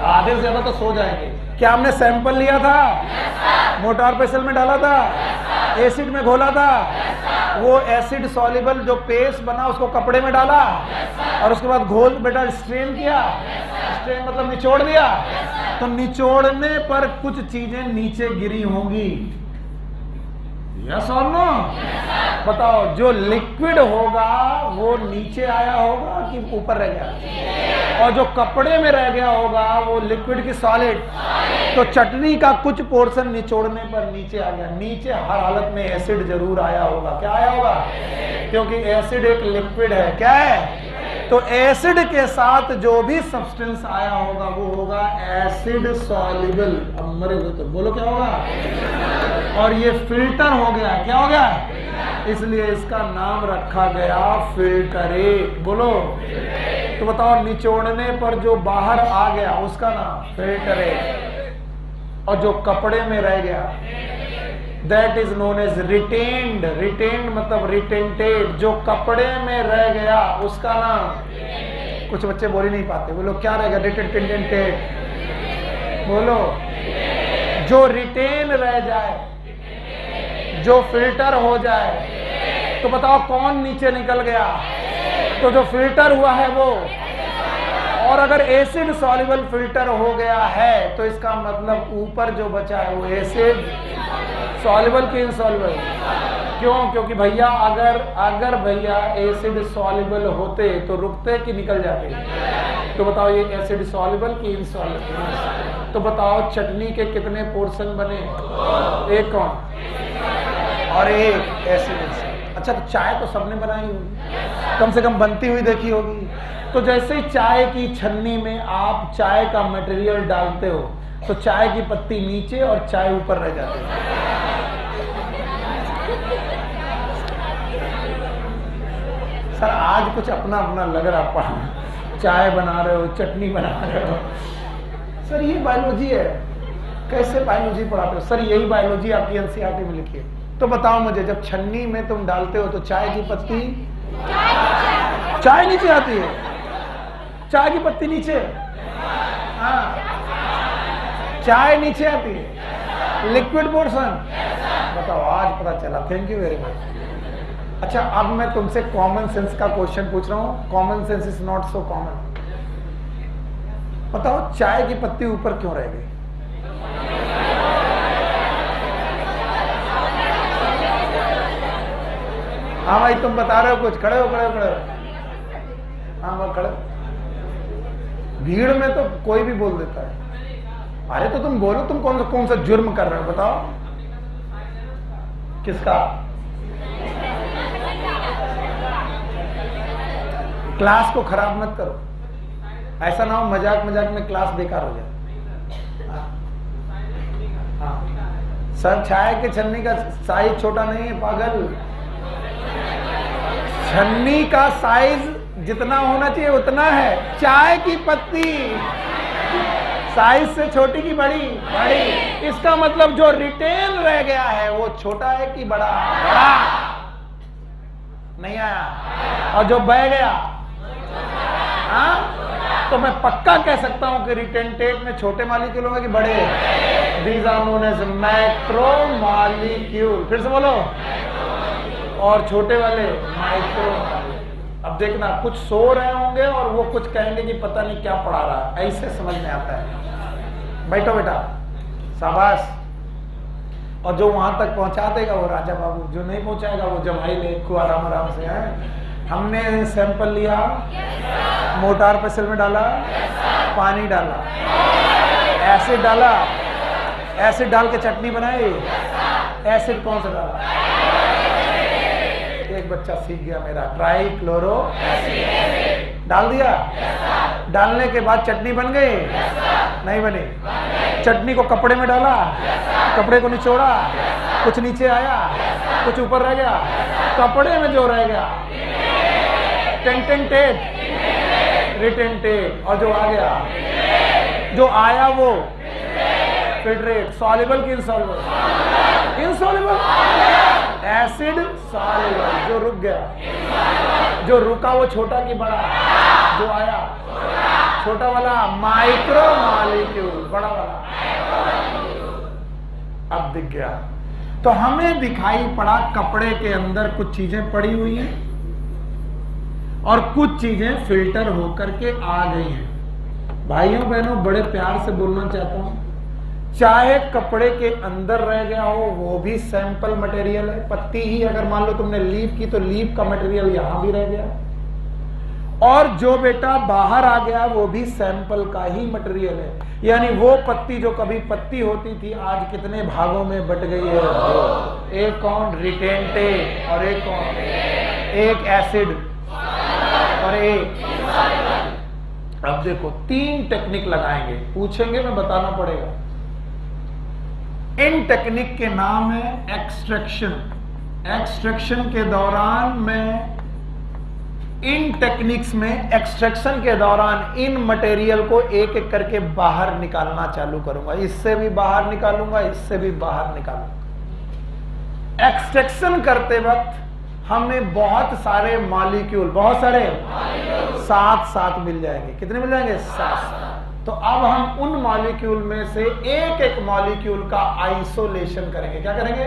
आधे से ज्यादा तो सो जाएंगे। क्या हमने सैंपल लिया था? मोटार पेसल में डाला था, एसिड में घोला था, वो एसिड सॉल्युबल जो पेस्ट बना उसको कपड़े में डाला और उसके बाद घोल बेटा स्ट्रेन किया। स्ट्रेन मतलब निचोड़ दिया। तो निचोड़ने पर कुछ चीजें नीचे गिरी होंगी। यस और नो? बताओ, जो लिक्विड होगा वो नीचे आया होगा कि ऊपर रह गया? और जो कपड़े में रह गया होगा वो लिक्विड की सॉलिड। तो चटनी का कुछ पोर्शन निचोड़ने पर नीचे आ गया। नीचे हर हालत में एसिड जरूर आया होगा। क्या आया होगा? क्योंकि एसिड एक लिक्विड है। क्या है? तो एसिड के साथ जो भी सब्सटेंस आया होगा वो होगा एसिड सॉल्युबल। अब मरे हो तो बोलो क्या होगा? और ये फिल्टर हो गया। क्या हो गया? इसलिए इसका नाम रखा गया फिल्टरेट। बोलो। तो बताओ, निचोड़ने पर जो बाहर आ गया उसका नाम फिल्टरेट, और जो कपड़े में रह गया that is known as retained. Retained मतलब रिटेंटेड। जो कपड़े में रह गया उसका नाम, कुछ बच्चे बोल ही नहीं पाते, बोलो क्या रहेगा? रिटेंटेड। बोलो। जो रिटेन रह जाए, जो फिल्टर हो जाए, तो बताओ कौन नीचे निकल गया? तो जो फिल्टर हुआ है वो। और अगर एसिड सॉल्युबल फिल्टर हो गया है तो इसका मतलब ऊपर जो बचा है वो एसिड सॉल्युबल की इनसॉल्युबल। क्यों? क्योंकि भैया अगर भैया एसिड सॉल्युबल होते तो रुकते कि निकल जाते? तो बताओ ये एसिड सॉल्युबल की इनसॉल्युबल। तो बताओ चटनी के कितने पोर्शन बने? एक कौन? और एक एसिड। अच्छा, तो चाय तो सबने बनाई होगी, कम से कम बनती हुई देखी होगी। तो जैसे ही चाय की छन्नी में आप चाय का मटेरियल डालते हो तो चाय की पत्ती नीचे और चाय ऊपर रह जाती है। सर आज कुछ अपना अपना लग रहा पढ़ा। चाय बना रहे हो, चटनी बना रहे हो। सर ये बायोलॉजी है। कैसे बायोलॉजी पढ़ाते हो? सर यही बायोलॉजी आपकी एनसीईआरटी में लिखी है। तो बताओ मुझे, जब छन्नी में तुम डालते हो तो चाय की पत्ती, चाय नीचे आती है, चाय की पत्ती नीचे, हाँ, चाय नीचे आती है, लिक्विड पोर्शन। बताओ, आज पता चला। Thank you very much. अच्छा, अब मैं तुमसे कॉमन सेंस का क्वेश्चन पूछ रहा हूँ। Common sense is not so common. बताओ, चाय की पत्ती ऊपर क्यों रह गई? हाँ भाई, तुम बता रहे हो कुछ। खड़े हो, खड़े हो, खड़े हो। हाँ वो खड़े। भीड़ में तो कोई भी बोल देता है। अरे तो तुम बोलो, तुम कौन सा जुर्म कर रहे हो? बताओ किसका? क्लास को खराब मत करो। ऐसा ना हो मजाक मजाक में क्लास बेकार हो जाए। हाँ, सर चाय के छन्नी का साइज छोटा नहीं है पागल, छन्नी का साइज जितना होना चाहिए उतना है। चाय की पत्ती साइज से छोटी की बड़ी? बड़ी। इसका मतलब जो रिटेन रह गया है वो छोटा है कि बड़ा? बड़ा। नहीं आया। और जो बह गया, हाँ, तो मैं पक्का कह सकता हूं कि रिटेंटेट में छोटे मॉलिक्यूल होंगे कि बड़े? These are known as macromolecule. फिर से बोलो। और छोटे वाले माइक्रो। अब देखना, कुछ सो रहे होंगे और वो कुछ कहेंगे कि पता नहीं क्या पढ़ा रहा है, ऐसे समझ में आता है। बैठो बेटा, शाबाश। और जो वहां तक पहुंचा देगा वो राजा बाबू, जो नहीं पहुंचाएगा वो जमाई ले को आराम आराम से है। हमने सैंपल लिया, मोटार पेसल में डाला, पानी डाला, एसिड डाला, एसिड डाल के चटनी बनाई। एसिड कौन सा डाला? एक बच्चा सीख गया मेरा, ट्राई क्लोरो डाल दिया। डालने के बाद चटनी बन गई? नहीं बनी। चटनी को कपड़े में डाला, कपड़े को निचोड़ा, कुछ नीचे आया, कुछ ऊपर रह गया। कपड़े में जो रह गया टेंटेंटेट, रिटेंटेट, और जो आ गया, जो आया वो फिल्ट्रेट। सॉल्युबल कि इनसॉल्युबल? इनसॉल्युबल। Acid soluble. जो रुक गया, जो रुका वो छोटा कि बड़ा? जो आया छोटा वाला माइक्रो मॉलिक्यूल, बड़ा वाला अब दिख गया। तो हमें दिखाई पड़ा कपड़े के अंदर कुछ चीजें पड़ी हुई हैं और कुछ चीजें फिल्टर होकर के आ गई हैं। भाइयों बहनों, बड़े प्यार से बोलना चाहता हूं, चाहे कपड़े के अंदर रह गया हो वो भी सैंपल मटेरियल है। पत्ती ही अगर मान लो तुमने लीफ की तो लीफ का मटेरियल यहां भी रह गया, और जो बेटा बाहर आ गया वो भी सैंपल का ही मटेरियल है। यानी वो पत्ती जो कभी पत्ती होती थी आज कितने भागों में बट गई है? एक कौन? रिटेंटेट। और एक कौन? एक एसिड और एक। अब देखो, 3 टेक्निक लगाएंगे, पूछेंगे मैं बताना पड़ेगा। इन टेक्निक के नाम है एक्सट्रैक्शन। एक्सट्रैक्शन के दौरान मैं इन टेक्निक्स में, एक्सट्रैक्शन के दौरान इन मटेरियल को एक एक करके बाहर निकालना चालू करूंगा। इससे भी बाहर निकालूंगा, इससे भी बाहर निकालूंगा। एक्सट्रैक्शन करते वक्त हमें बहुत सारे मॉलिक्यूल, बहुत सारे 7 मिल जाएंगे। कितने मिल जाएंगे? 7। तो अब हम उन मॉलिक्यूल में से एक एक मॉलिक्यूल का आइसोलेशन करेंगे। क्या करेंगे?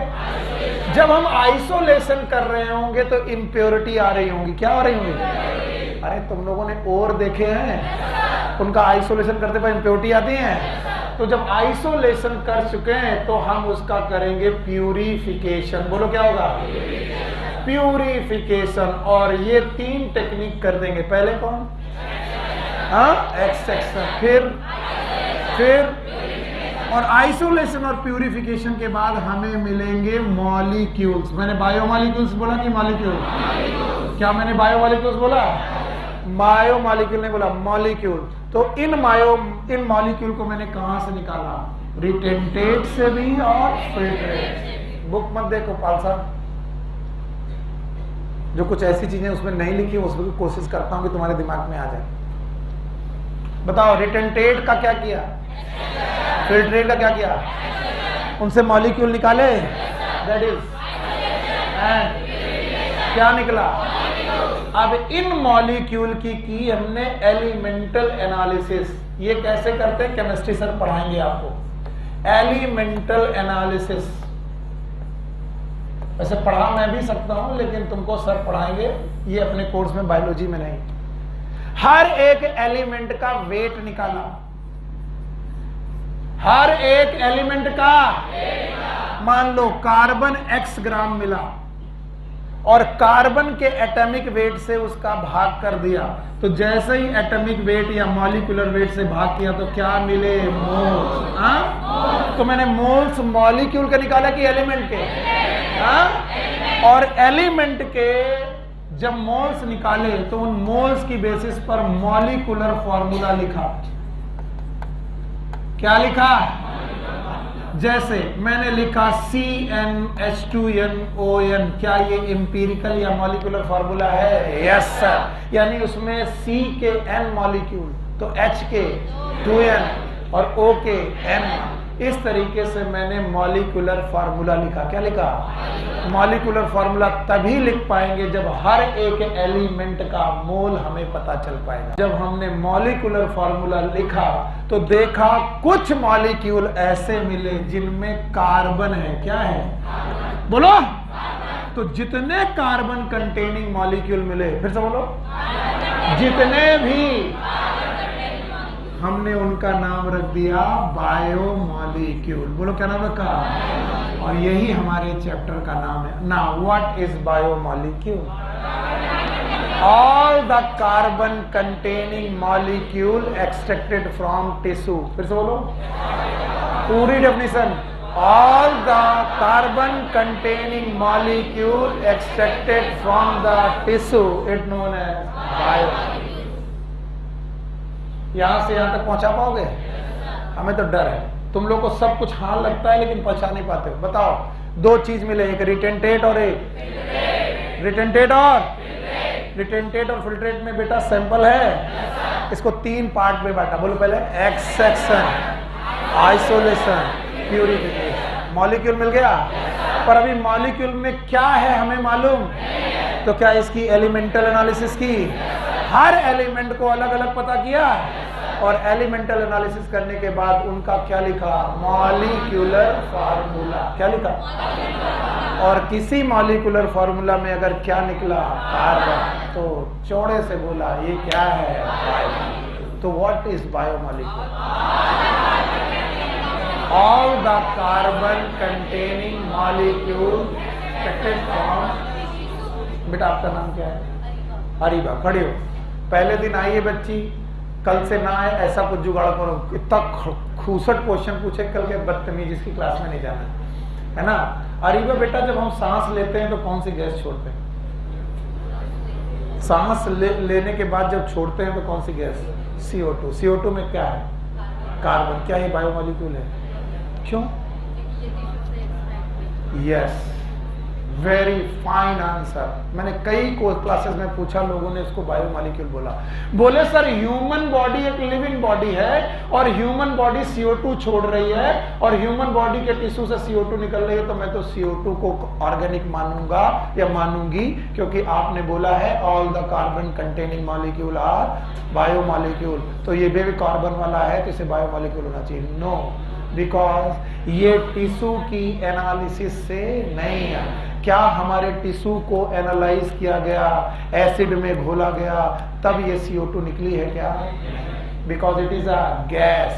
जब हम आइसोलेशन कर रहे होंगे तो इम्प्योरिटी आ रही होंगी। क्या आ रही होंगी? अरे तुम लोगों ने और देखे हैं, उनका आइसोलेशन करते पर इम्प्योरिटी आती है। तो जब आइसोलेशन कर चुके हैं तो हम उसका करेंगे प्यूरिफिकेशन। बोलो क्या होगा? प्यूरिफिकेशन। और ये 3 टेक्निक कर देंगे। पहले कौन? एक्सट्रैक्शन, फिर और आइसोलेशन और प्यूरिफिकेशन के बाद हमें मिलेंगे मॉलिक्यूल्स। मैंने बायोमॉलिक्यूल्स बोला कि मॉलिक्यूल? क्या मैंने बायोमॉलिक्यूल्स बोला? बायोमॉलिक्यूल नहीं बोला, मॉलिक्यूल। तो इन मॉलिक्यूल को मैंने कहां से निकाला? रिटेंटेट से भी और फिल्ट्रेट। बुक मत देखो पाल साहब, जो कुछ ऐसी चीजें उसमें नहीं लिखी उसमें कोशिश करता हूं कि तुम्हारे दिमाग में आ जाए। बताओ, रिटेंटेट का क्या किया? फिल्ट्रेट का क्या किया? उनसे मॉलिक्यूल निकाले, दैट इज, एंड क्या निकला? अब इन मॉलिक्यूल की हमने एलिमेंटल एनालिसिस। ये कैसे करते हैं? केमिस्ट्री सर पढ़ाएंगे आपको एलिमेंटल एनालिसिस। वैसे पढ़ा मैं भी सकता हूं लेकिन तुमको सर पढ़ाएंगे, ये अपने कोर्स में बायोलॉजी में नहीं। हर एक एलिमेंट का वेट निकाला, हर एक एलिमेंट का, मान लो कार्बन x ग्राम मिला और कार्बन के एटॉमिक वेट से उसका भाग कर दिया, तो जैसे ही एटॉमिक वेट या मॉलिक्यूलर वेट से भाग किया तो क्या मिले? मोल्स। तो मैंने मोल्स मॉलिक्यूल के निकाला कि एलिमेंट के? और एलिमेंट के जब मोल्स निकाले तो उन मोल्स की बेसिस पर मॉलिक्यूलर फॉर्मूला लिखा। क्या लिखा? जैसे मैंने लिखा CnH2nOn, क्या ये इंपीरिकल या मॉलिक्यूलर फार्मूला है? Yes sir. यानी उसमें C के N मॉलिक्यूल, तो H के 2N और O के N। इस तरीके से मैंने मॉलिक्यूलर फार्मूला लिखा। क्या लिखा? मॉलिक्यूलर फार्मूला तभी लिख पाएंगे जब हर एक एलिमेंट का मोल हमें पता चल पाएगा। जब हमने मॉलिक्यूलर फार्मूला लिखा तो देखा कुछ मॉलिक्यूल ऐसे मिले जिनमें कार्बन है। क्या है? बोलो। तो जितने कार्बन कंटेनिंग मॉलिक्यूल मिले, फिर से बोलो, जितने भी, हमने उनका नाम रख दिया बायोमॉलिक्यूल। बोलो क्या नाम रखा? और यही हमारे चैप्टर का नाम है। Now what is biomolecule? All the carbon containing molecule extracted from tissue. फिर से बोलो, पूरी definition, all the carbon containing molecule extracted from the tissue, it known as bio. यहां से यहां तक पहुंचा पाओगे? हमें तो डर है, तुम लोग को सब कुछ हाँ लगता है लेकिन पहुंचा नहीं पाते हो। बताओ, दो चीज मिले, एक रिटेंटेट और एक रिटेंटेट और फिल्ट्रेट में बेटा सैंपल है। इसको तीन पार्ट में बांटा। बोलो पहले, एक्सट्रैक्शन, आइसोलेशन, प्यूरिफिकेशन। मॉलिक्यूल मिल गया, पर अभी मॉलिक्यूल में क्या है हमें मालूम। तो क्या इसकी एलिमेंटल एनालिसिस की? हर एलिमेंट को अलग अलग पता किया और एलिमेंटल एनालिसिस करने के बाद उनका क्या लिखा? Molecular formula. क्या लिखा? और किसी मॉलिक्यूलर फार्मूला में अगर क्या निकला? कार्बन, तो चौड़े से बोला ये क्या है? बायो। तो what is biomolecule? All the carbon containing molecule extracted from. बेटा आपका नाम क्या है? अरीबा। खड़ी हो। पहले दिन आई है बच्ची, कल से ना आए ऐसा कुछ जुगाड़ करो। इतना खूसट क्वेश्चन पूछे कल के, बदतमीज, इसकी क्लास में नहीं जाना है ना। अरीबा बेटा, जब हम सांस लेते हैं तो कौन सी गैस छोड़ते हैं? सांस लेने के बाद जब छोड़ते हैं तो कौन सी गैस? CO2। CO2 में क्या है? कार्बन। क्या ये बायोमॉलिक्यूल है? क्यों? Yes, very fine answer. मैंने कई क्लासेस में पूछा, लोगों ने इसको बायोमॉलिक्यूल बोला। बोले सर ह्यूमन बॉडी एक लिविंग बॉडी है और ह्यूमन बॉडी CO2 छोड़ रही है और ह्यूमन बॉडी के टिश्यू से CO2 निकल रही है, तो मैं तो CO2 को ऑर्गेनिक मानूंगा या मानूंगी, क्योंकि आपने बोला है all the carbon containing molecule are biomolecule. तो ये भी कार्बन वाला है तो इसे बायोमॉलिक्यूल होना चाहिए। नो, बिकॉज ये टिश्यू की एनालिसिस से नहीं है। क्या हमारे टिश्यू को एनालाइज किया गया, एसिड में घोला गया, तब ये CO2 निकली है क्या? Because it is a gas.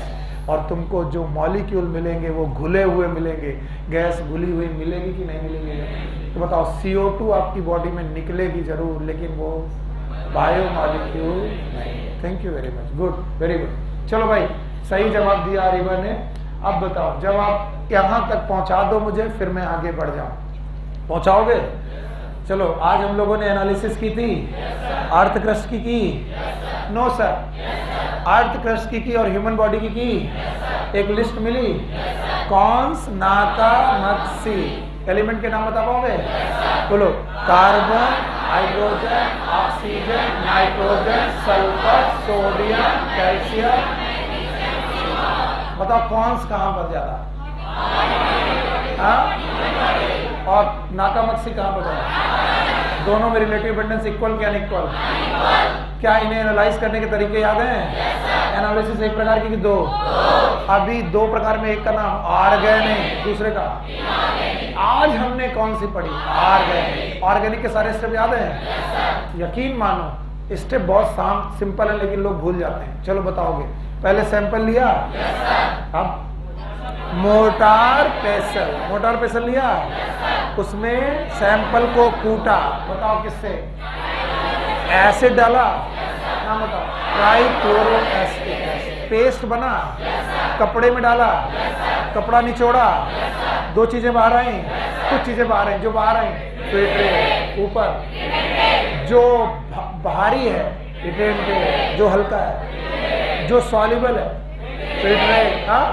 और तुमको जो मॉलिक्यूल मिलेंगे वो घुले हुए मिलेंगे। गैस घुली हुई मिलेगी कि नहीं मिलेगी? तो बताओ, CO2 आपकी बॉडी में निकलेगी जरूर, लेकिन वो बायोमॉलिक्यूल नहीं। Thank you very much, good, very good. चलो भाई, सही जवाब दिया अरीबा ने। अब बताओ, जब आप यहाँ तक पहुँचा दो मुझे, फिर मैं आगे बढ़ जाऊँ। पहुंचाओगे? चलो, आज हम लोगों ने एनालिसिस की थी, अर्थ क्रस्ट की? No sir. अर्थ क्रस्ट की और ह्यूमन बॉडी की? एक लिस्ट मिली। कॉन्स, नाका, मक्सी। एलिमेंट के नाम बता पाओगे? बोलो, carbon, hydrogen, oxygen, nitrogen, sulphur, sodium, calcium. बताओ कौन कहां पर ज्यादा? और नाकामक्सी कहां पर ज्यादा? दोनों में रिलेटिव डिपेंडेंस इक्वल क्या इक्वल? क्या इन्हें एनालाइज करने के तरीके याद हैं? एनालिसिस एक प्रकार की कि दो? अभी दो प्रकार में, एक का नाम ऑर्गेनिक, दूसरे का। आज हमने कौन सी पढ़ी? ऑर्गेनिक। ऑर्गेनिक के सारे स्टेप याद हैं? यकीन मानो स्टेप बहुत सिंपल है, लेकिन लोग भूल जाते हैं। चलो बताओगे, पहले सैंपल लिया, अब मोटार पेसल। मोटार पेसल लिया, उसमें सैंपल को कूटा। बताओ किससे? एसिड डाला, नाम बताओ? Trichloro acid. पेस्ट बना, कपड़े में डाला, कपड़ा निचोड़ा, दो चीजें बाहर आई, कुछ चीजें बाहर आई। जो बाहर आई, फिल्ट्रेट, ऊपर जो भारी है रिटेंटेड, जो हल्का है, जो सॉल्युबल है फिल्ट्रेट, हाँ,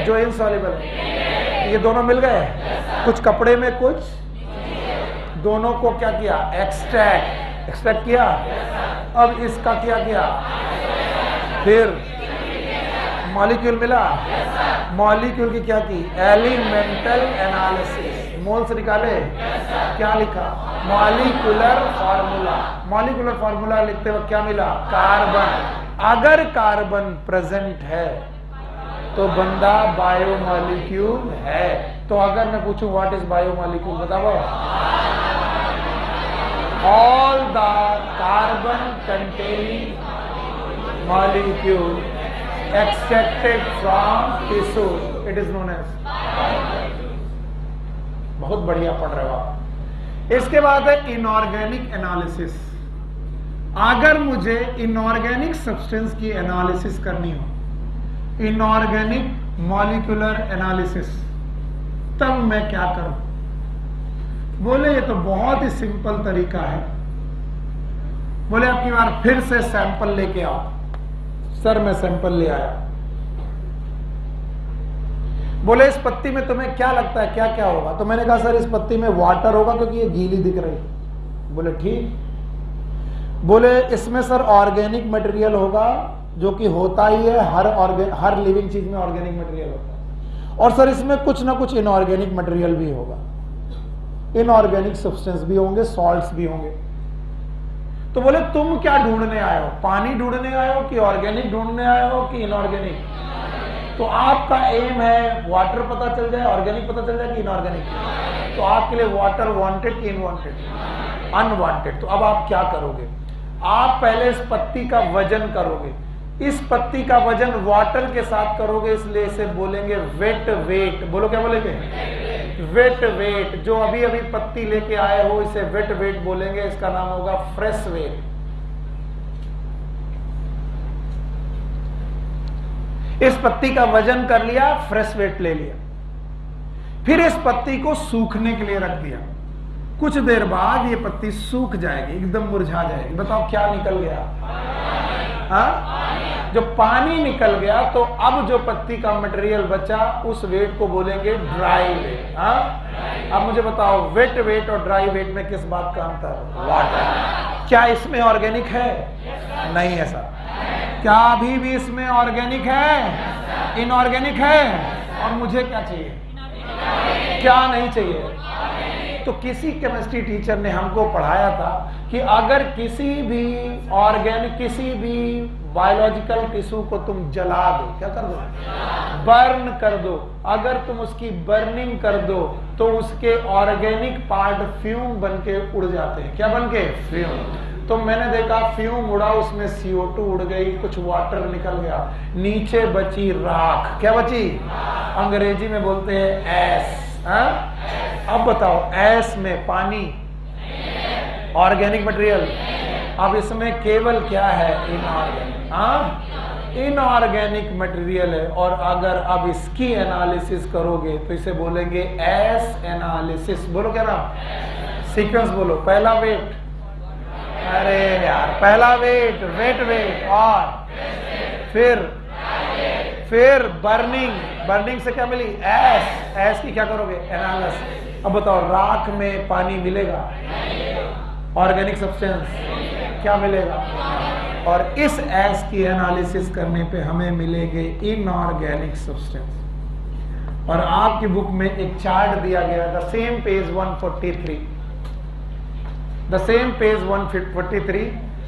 जो इनसॉल्युबल है ये दोनों मिल गए, कुछ कपड़े में कुछ, दोनों को क्या किया, एक्सट्रैक्ट किया। अब इसका क्या किया, फिर मॉलिक्यूल मिला, मॉलिक्यूल की क्या की, एलिमेंटल एनालिसिस, मोल्स निकाले, क्या लिखा, मॉलिक्यूलर फार्मूला। मॉलिक्यूलर फार्मूला लिखते वक्त क्या मिला, कार्बन। अगर कार्बन प्रेजेंट है तो बंदा बायोमॉलिक्यूल है। तो अगर मैं पूछूं व्हाट इज बायोमॉलिक्यूल, बताओ। All the carbon containing molecule extracted from tissue, it is known as। बहुत बढ़िया पढ़ रहे हो आप। इसके बाद है इनऑर्गेनिक एनालिसिस। अगर मुझे इनऑर्गेनिक सब्सटेंस की एनालिसिस करनी हो, इनऑर्गेनिक मॉलिक्यूलर एनालिसिस, तब मैं क्या करूं? बोले ये तो बहुत ही सिंपल तरीका है। बोले अब की बार फिर से सैंपल लेके आओ। सर मैं सैंपल ले आया। बोले इस पत्ती में तुम्हें क्या लगता है क्या क्या होगा? तो मैंने कहा सर इस पत्ती में वाटर होगा क्योंकि ये गीली दिख रही। बोले ठीक। बोले इसमें सर ऑर्गेनिक मटेरियल होगा, जो कि होता ही है, हर लिविंग चीज में ऑर्गेनिक मटेरियल होता है। और सर इसमें कुछ ना कुछ इनऑर्गेनिक मटेरियल भी होगा, इनऑर्गेनिक सब्सटेंस भी होंगे, सॉल्ट्स भी होंगे। तो बोले तुम क्या ढूंढने आए हो, पानी ढूंढने आए हो कि ऑर्गेनिक ढूंढने आए हो कि इनऑर्गेनिक? तो आपका एम है वाटर पता चल जाए, ऑर्गेनिक पता चल जाए कि इनऑर्गेनिक। तो आपके लिए वाटर वांटेड कि इनवांटेड, अनवांटेड। तो अब आप क्या करोगे, आप पहले इस पत्ती का वजन करोगे। इस पत्ती का वजन वाटर के साथ करोगे, इसलिए इसे बोलेंगे वेट वेट। बोलो क्या बोलेंगे, वेट वेट। जो अभी अभी पत्ती लेके आए हो इसे वेट वेट बोलेंगे, इसका नाम होगा फ्रेश वेट। इस पत्ती का वजन कर लिया, फ्रेश वेट ले लिया। फिर इस पत्ती को सूखने के लिए रख दिया। कुछ देर बाद ये पत्ती सूख जाएगी, एकदम मुरझा जाएगी। बताओ क्या निकल गया, हाँ? जो पानी निकल गया। तो अब जो पत्ती का मटेरियल बचा उस वेट को बोलेंगे ड्राई वेट। हाँ? अब मुझे बताओ वेट वेट और ड्राई वेट में किस बात का अंतर, वाटर। क्या इसमें ऑर्गेनिक है? नहीं है सर। क्या अभी भी इसमें ऑर्गेनिक है, इनऑर्गेनिक है? और मुझे क्या चाहिए, क्या नहीं चाहिए? तो किसी केमिस्ट्री टीचर ने हमको पढ़ाया था कि अगर किसी भी ऑर्गेनिक, किसी भी बायोलॉजिकल टिश्यू को तुम जला दो, क्या कर दो, बर्न कर दो। अगर तुम उसकी बर्निंग कर दो तो उसके ऑर्गेनिक पार्ट फ्यूम बन के उड़ जाते हैं। क्या बन के, फ्यूम। तो मैंने देखा फ्यूम उड़ा, उसमें CO2 उड़ गई, कुछ वाटर निकल गया, नीचे बची राख। क्या बची, अंग्रेजी में बोलते हैं एस। अब बताओ एस में पानी, ऑर्गेनिक मटेरियल। अब इसमें केवल क्या है, इनऑर्गेनिक। इनऑर्गेनिक मटेरियल है। और अगर अब इसकी एनालिसिस करोगे तो इसे बोलेंगे एस एनालिसिस। बोलो क्या नाम, सीक्वेंस बोलो। पहला वेट, अरे यार पहला वेट, वेट वेट, और फिर बर्निंग, बर्निंग से क्या मिली, एस। एस की क्या करोगे, एनालिसिस। अब बताओ राख में पानी मिलेगा, ऑर्गेनिक सब्सटेंस क्या मिलेगा? और इस एस की एनालिसिस करने पे हमें मिलेंगे इनऑर्गेनिक सब्सटेंस। और आपकी बुक में एक चार्ट दिया गया, the same page 143, the same page 143।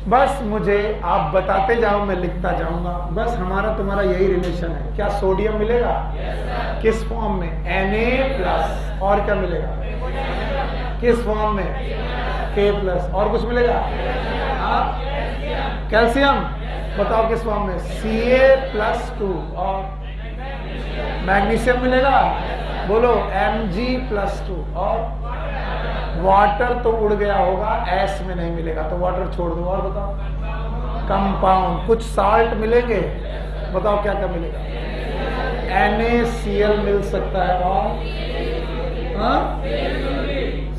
बस मुझे आप बताते जाओ, मैं लिखता जाऊंगा। बस हमारा तुम्हारा यही रिलेशन है। क्या सोडियम मिलेगा? yes, किस फॉर्म में, Na+। और क्या मिलेगा, किस फॉर्म में, K+। और कुछ मिलेगा, कैल्शियम। बताओ किस फॉर्म में, Ca+2। और मैग्नीशियम मिलेगा, बोलो Mg+2। और वाटर तो उड़ गया होगा, एस में नहीं मिलेगा, तो वाटर छोड़ दो। और बताओ कंपाउंड, कुछ साल्ट मिलेंगे, बताओ क्या क्या मिलेगा, NaCl मिल सकता है, और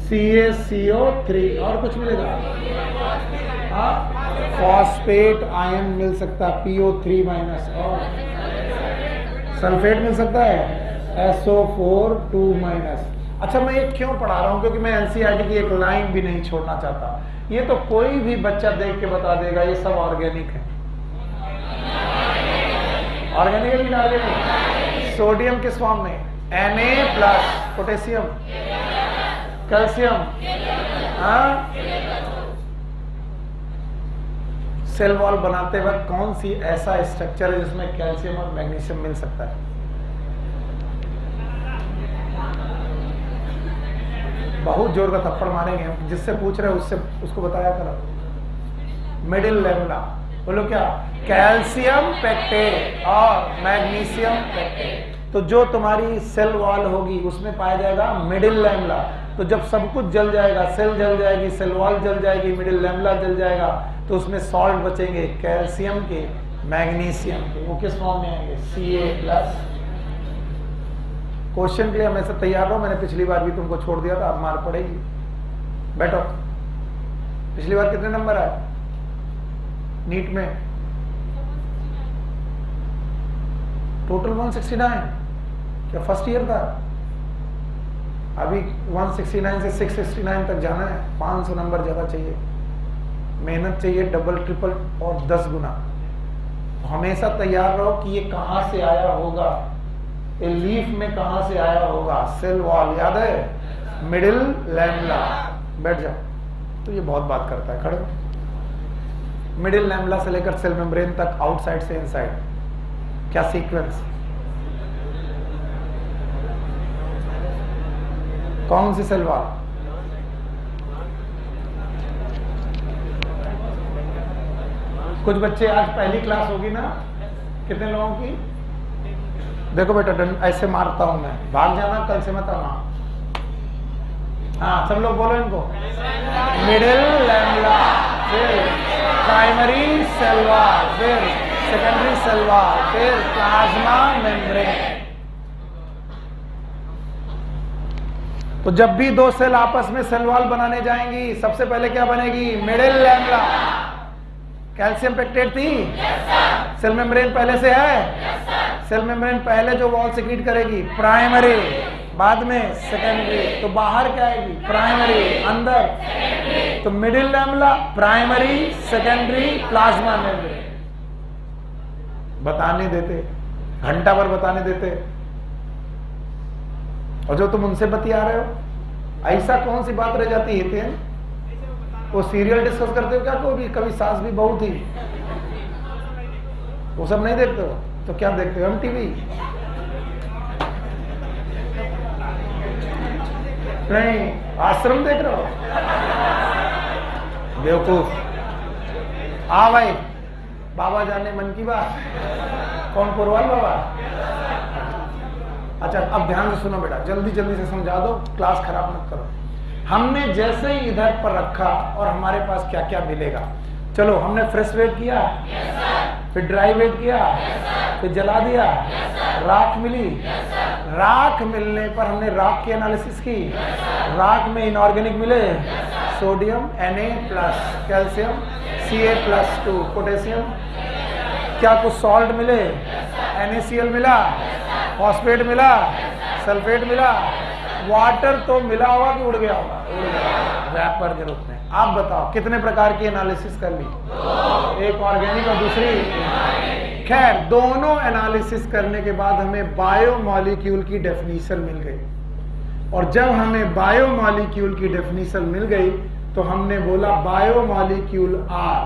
CaCO3। और कुछ मिलेगा, फॉस्फेट आयन मिल सकता है, PO3-। और सल्फेट मिल सकता है, SO4 2-। अच्छा, मैं ये क्यों पढ़ा रहा हूं? क्योंकि मैं एनसीईआरटी की एक लाइन भी नहीं छोड़ना चाहता। ये तो कोई भी बच्चा देख के बता देगा ये सब ऑर्गेनिक है। ऑर्गेनिक है कि इनऑर्गेनिक? सोडियम किस फॉर्म में? Na+, पोटेशियम, कैल्शियम, हाँ। सेल वॉल बनाते वक्त कौन सी ऐसा स्ट्रक्चर है जिसमें कैल्शियम और मैग्नीशियम मिल सकता है? बहुत जोर का थप्पड़ मारेंगे, जिससे पूछ रहे उससे उसको बताया करो। मिडिल लेमला, बोलो क्या? कैल्शियम पेक्टेट और मैग्नीशियम पेक्टेट। तो जो तुम्हारी सेल वॉल होगी उसमें पाया जाएगा मिडिल लेमला। तो जब सब कुछ जल जाएगा, सेल जल जाएगी, सेल वॉल जल जाएगी, मिडिल लेमला जल जाएगा, तो उसमें सॉल्ट बचेंगे कैल्शियम के, मैग्नीशियम के। वो किस फॉर्म में आएंगे? Ca+। क्वेश्चन के लिए हमेशा तैयार रहो। मैंने पिछली बार भी तुमको छोड़ दिया था, अब मार पड़ेगी। बैठो। पिछली बार कितने नंबर आए नीट में? टोटल 169। क्या फर्स्ट ईयर था? अभी 169 से 669 तक जाना है। 500 नंबर ज्यादा चाहिए, मेहनत चाहिए डबल ट्रिपल और 10 गुना। हमेशा तैयार रहो कि ये कहां से आया होगा, ये लीफ में कहां से आया होगा? सेल वॉल याद है? Middle lamella. बैठ जाओ। तो ये बहुत बात करता है, खड़े हो। मिडिल लैमेला से लेकर सेल मेम्ब्रेन तक, आउटसाइड से इनसाइड, क्या सीक्वेंस? कौन सी सेल वॉल? कुछ बच्चे, आज पहली क्लास होगी ना, कितने लोगों की? देखो बेटा, ऐसे मारता हूं मैं, भाग जाना, कल से मत आना। हाँ, सब लोग बोलो इनको। मिडिल लैमेला, फिर प्राइमरी सेल वॉल, फिर सेकेंडरी सेल वॉल, फिर प्लाज्मा मेम्ब्रेन। तो जब भी दो सेल आपस में सेल वॉल बनाने जाएंगी, सबसे पहले क्या बनेगी? Middle lamella. कैल्शियम पेक्टेट थी? सेल मेम्ब्रेन पहले से है? सेल मेम्ब्रेन पहले जो वॉल सिक्रीट करेगी प्राइमरी, बाद में सेकेंडरी। तो बाहर क्या आएगी? प्राइमरी, अंदर। तो middle lamella, primary, secondary, plasma membrane. बताने देते, घंटा भर बताने देते, और जो तुम उनसे बतिया रहे हो, ऐसा कौन सी बात रह जाती है? वो सीरियल डिस्कस करते हो क्या? कोई कभी सास भी बहू थी, वो सब नहीं देखते हो? तो क्या देखते हो? MTV? नहीं, आश्रम देख रहे हो? बेवकूफ। आ भाई, बाबा जाने मन की बात। कौन? पुरवाल बाबा? अच्छा, अब ध्यान से सुनो बेटा, जल्दी जल्दी से समझा दो, क्लास खराब मत करो। हमने जैसे ही इधर पर रखा और हमारे पास क्या क्या मिलेगा। चलो, हमने फ्रेश वेट किया, फिर ड्राई वेट किया, फिर जला दिया, राख मिली। राख मिलने पर हमने राख की एनालिसिस की। राख में इनऑर्गेनिक मिले, sodium Na+, calcium Ca+2, potassium. क्या कुछ सॉल्ट मिले? NaCl मिला, फॉस्फेट मिला, सल्फेट मिला, वाटर तो मिला होगा कि उड़ गया होगा? रैपर के रूप में। आप बताओ कितने प्रकार की एनालिसिस कर ली? एक ऑर्गेनिक और दूसरी। खैर, दोनों एनालिसिस करने के बाद हमें बायोमॉलिक्यूल की डेफिनेशन मिल गई। और जब हमें बायोमॉलिक्यूल की डेफिनेशन मिल गई तो हमने बोला biomolecule are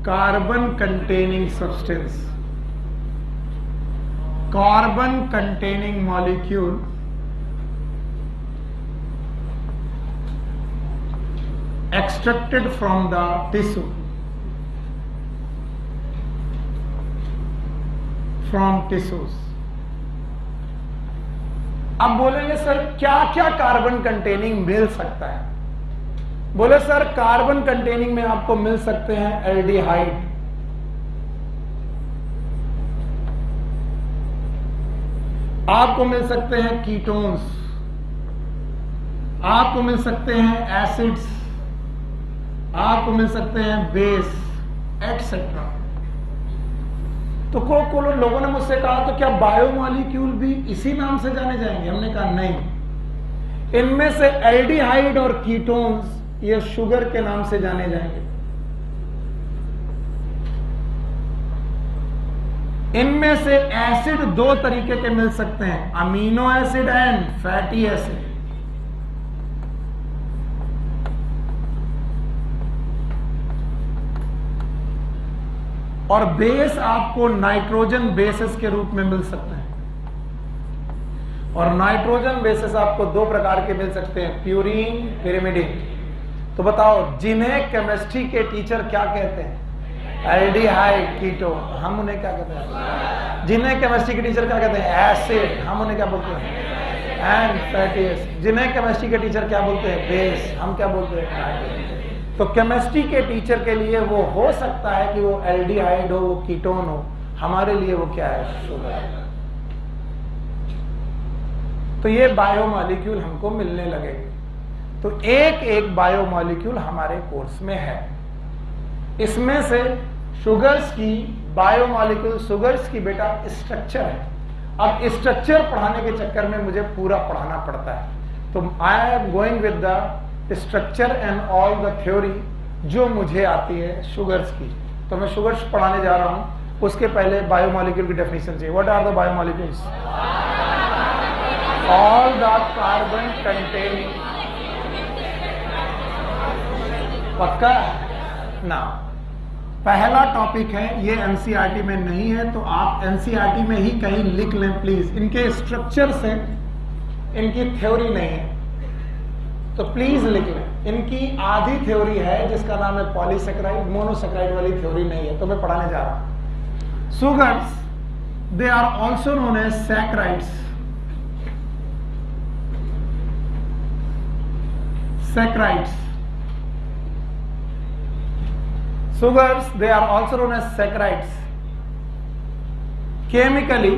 carbon containing substance. Carbon containing molecule extracted from the tissue, from tissues। अब बोलेंगे सर क्या क्या कार्बन कंटेनिंग मिल सकता है? बोले सर कार्बन कंटेनिंग में आपको मिल सकते हैं एल्डिहाइड, आपको मिल सकते हैं कीटोन्स, आपको मिल सकते हैं एसिड्स, आपको मिल सकते हैं बेस, एटसेट्रा। तो को लोगों ने मुझसे कहा तो क्या बायोमॉलिक्यूल भी इसी नाम से जाने जाएंगे? हमने कहा नहीं, इनमें से एल्डिहाइड और कीटोन्स ये शुगर के नाम से जाने जाएंगे। इनमें से एसिड दो तरीके के मिल सकते हैं, amino acid and fatty acid. और बेस आपको नाइट्रोजन बेसिस के रूप में मिल सकते हैं। और नाइट्रोजन बेसिस आपको दो प्रकार के मिल सकते हैं, प्यूरीन, पिरिमिडीन। तो बताओ जिन्हें केमिस्ट्री के टीचर क्या कहते हैं? Aldehyde, ketone. हम उन्हें क्या कहते हैं? जिन्हें केमिस्ट्री के टीचर क्या कहते हैं? एसिड। हम उन्हें क्या बोलते हैं? And fatty acid. जिन्हें केमिस्ट्री के टीचर क्या बोलते हैं? बेस। हम क्या बोलते हैं? तो केमिस्ट्री के टीचर के लिए वो हो सकता है कि वो एल्डिहाइड हो, वो कीटोन हो, हमारे लिए वो क्या है? शुगर। तो ये बायोमॉलिक्यूल हमको मिलने लगेंगे। तो एक एक बायोमॉलिक्यूल हमारे कोर्स में है। इसमें से शुगर्स की बायोमॉलिक्यूल, शुगर्स की बेटा स्ट्रक्चर है। अब स्ट्रक्चर पढ़ाने के चक्कर में मुझे पूरा पढ़ाना पड़ता है, तो I am going with the structure and all the theory जो मुझे आती है शुगर्स की। तो मैं शुगर्स पढ़ाने जा रहा हूं, उसके पहले बायोमॉलिक्यूल की डेफिनेशन चाहिए। What are the biomolecules? All the carbon containing. पक्का ना? पहला टॉपिक है, ये एनसीईआरटी में नहीं है तो आप एनसीईआरटी में ही कहीं लिख लें प्लीज। इनके स्ट्रक्चर से इनकी थ्योरी नहीं है तो प्लीज लिख लें। इनकी आधी थ्योरी है जिसका नाम है पॉलीसेकेराइड, मोनोसेकेराइड वाली थ्योरी नहीं है, तो मैं पढ़ाने जा रहा हूं। Sugars they are also known as saccharides. Saccharides, sugars they are also known as saccharides. Chemically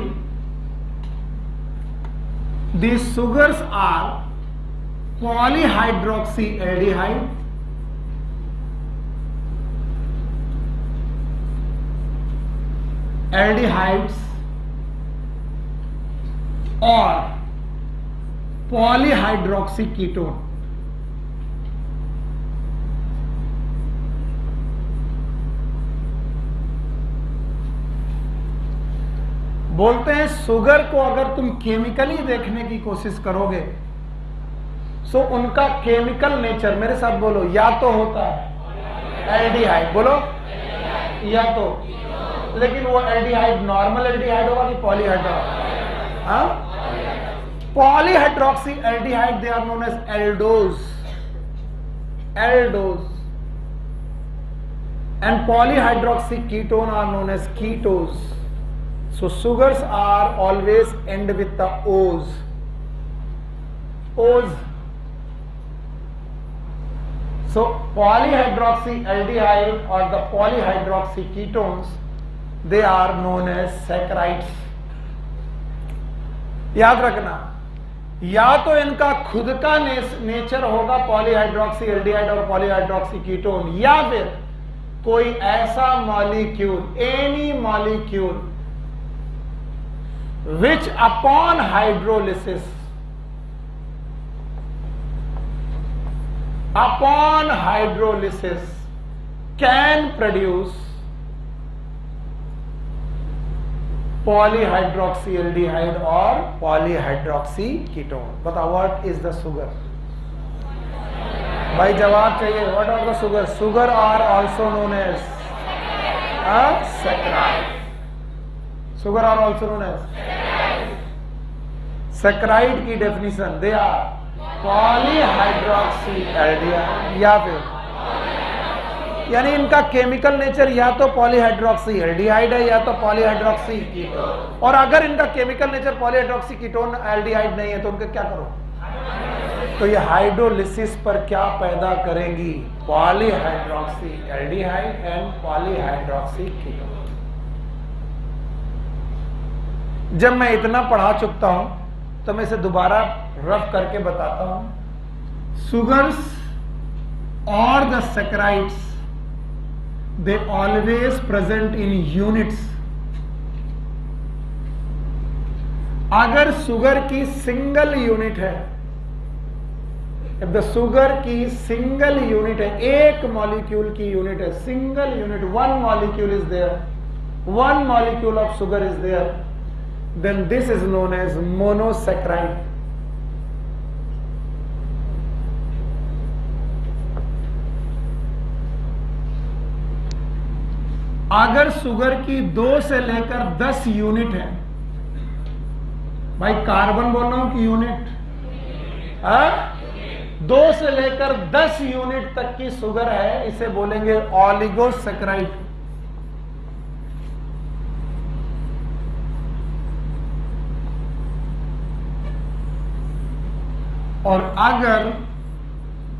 these sugars are polyhydroxyaldehyde, aldehydes or polyhydroxyketone. बोलते हैं शुगर को अगर तुम केमिकली देखने की कोशिश करोगे तो उनका केमिकल नेचर, मेरे साथ बोलो, या तो होता है एल्डिहाइड, बोलो, या तो, लेकिन वो एल्डिहाइड नॉर्मल एल्डिहाइड होगा कि पॉलीहाइड्रोक्सी? हाँ, polyhydroxy aldehyde they are known as aldose, aldose, and polyhydroxy ketone are known as ketose. So sugars are always end with the O's. O's. So polyhydroxyaldehyde or the polyhydroxyketones, they are known as saccharides. याद रखना, या तो इनका खुद का nature होगा पॉलीहाइड्रोक्सीएल्डिहाइड और पॉलीहाइड्रोक्सीकीटोन, या फिर कोई ऐसा molecule, any molecule which upon hydrolysis can produce polyhydroxyaldehyde or polyhydroxyketone. बताओ what is the sugar? भाई जवाब चाहिए. What are the sugar? Sugar are also known as saccharide. Sugar are also known as saccharide की definition, they are पॉलीहाइड्रोक्सीएल्डिहाइड, या फिर यानी इनका chemical nature या तो पॉलीहाइड्रोक्सीएल्डिहाइड है या तो पॉलीहाइड्रोक्सीकीटोन. और अगर इनका केमिकल नेचर पॉलीहाइड्रोक्सीकीटोन एल्डिहाइड नहीं है तो उनका क्या करो? तो ये हाइड्रोलिसिस पर क्या पैदा करेंगी? पॉलीहाइड्रोक्सीएल्डिहाइड एंड पॉलीहाइड्रोक्सीकीटोन. जब मैं इतना पढ़ा चुकता हूं तो मैं इसे दोबारा रफ करके बताता हूं. Sugars or the saccharides, they always present in units अगर शुगर की सिंगल यूनिट है, द शुगर की सिंगल यूनिट है, एक मॉलिक्यूल की यूनिट है, single unit, one molecule is there, one molecule of sugar is there, then this is known as monosaccharide. अगर sugar की 2 से लेकर 10 यूनिट है, भाई कार्बन बोल रहा हूं कि यूनिट, 2 से लेकर 10 यूनिट तक की शुगर है, इसे बोलेंगे ऑलिगोसैकेराइड। और अगर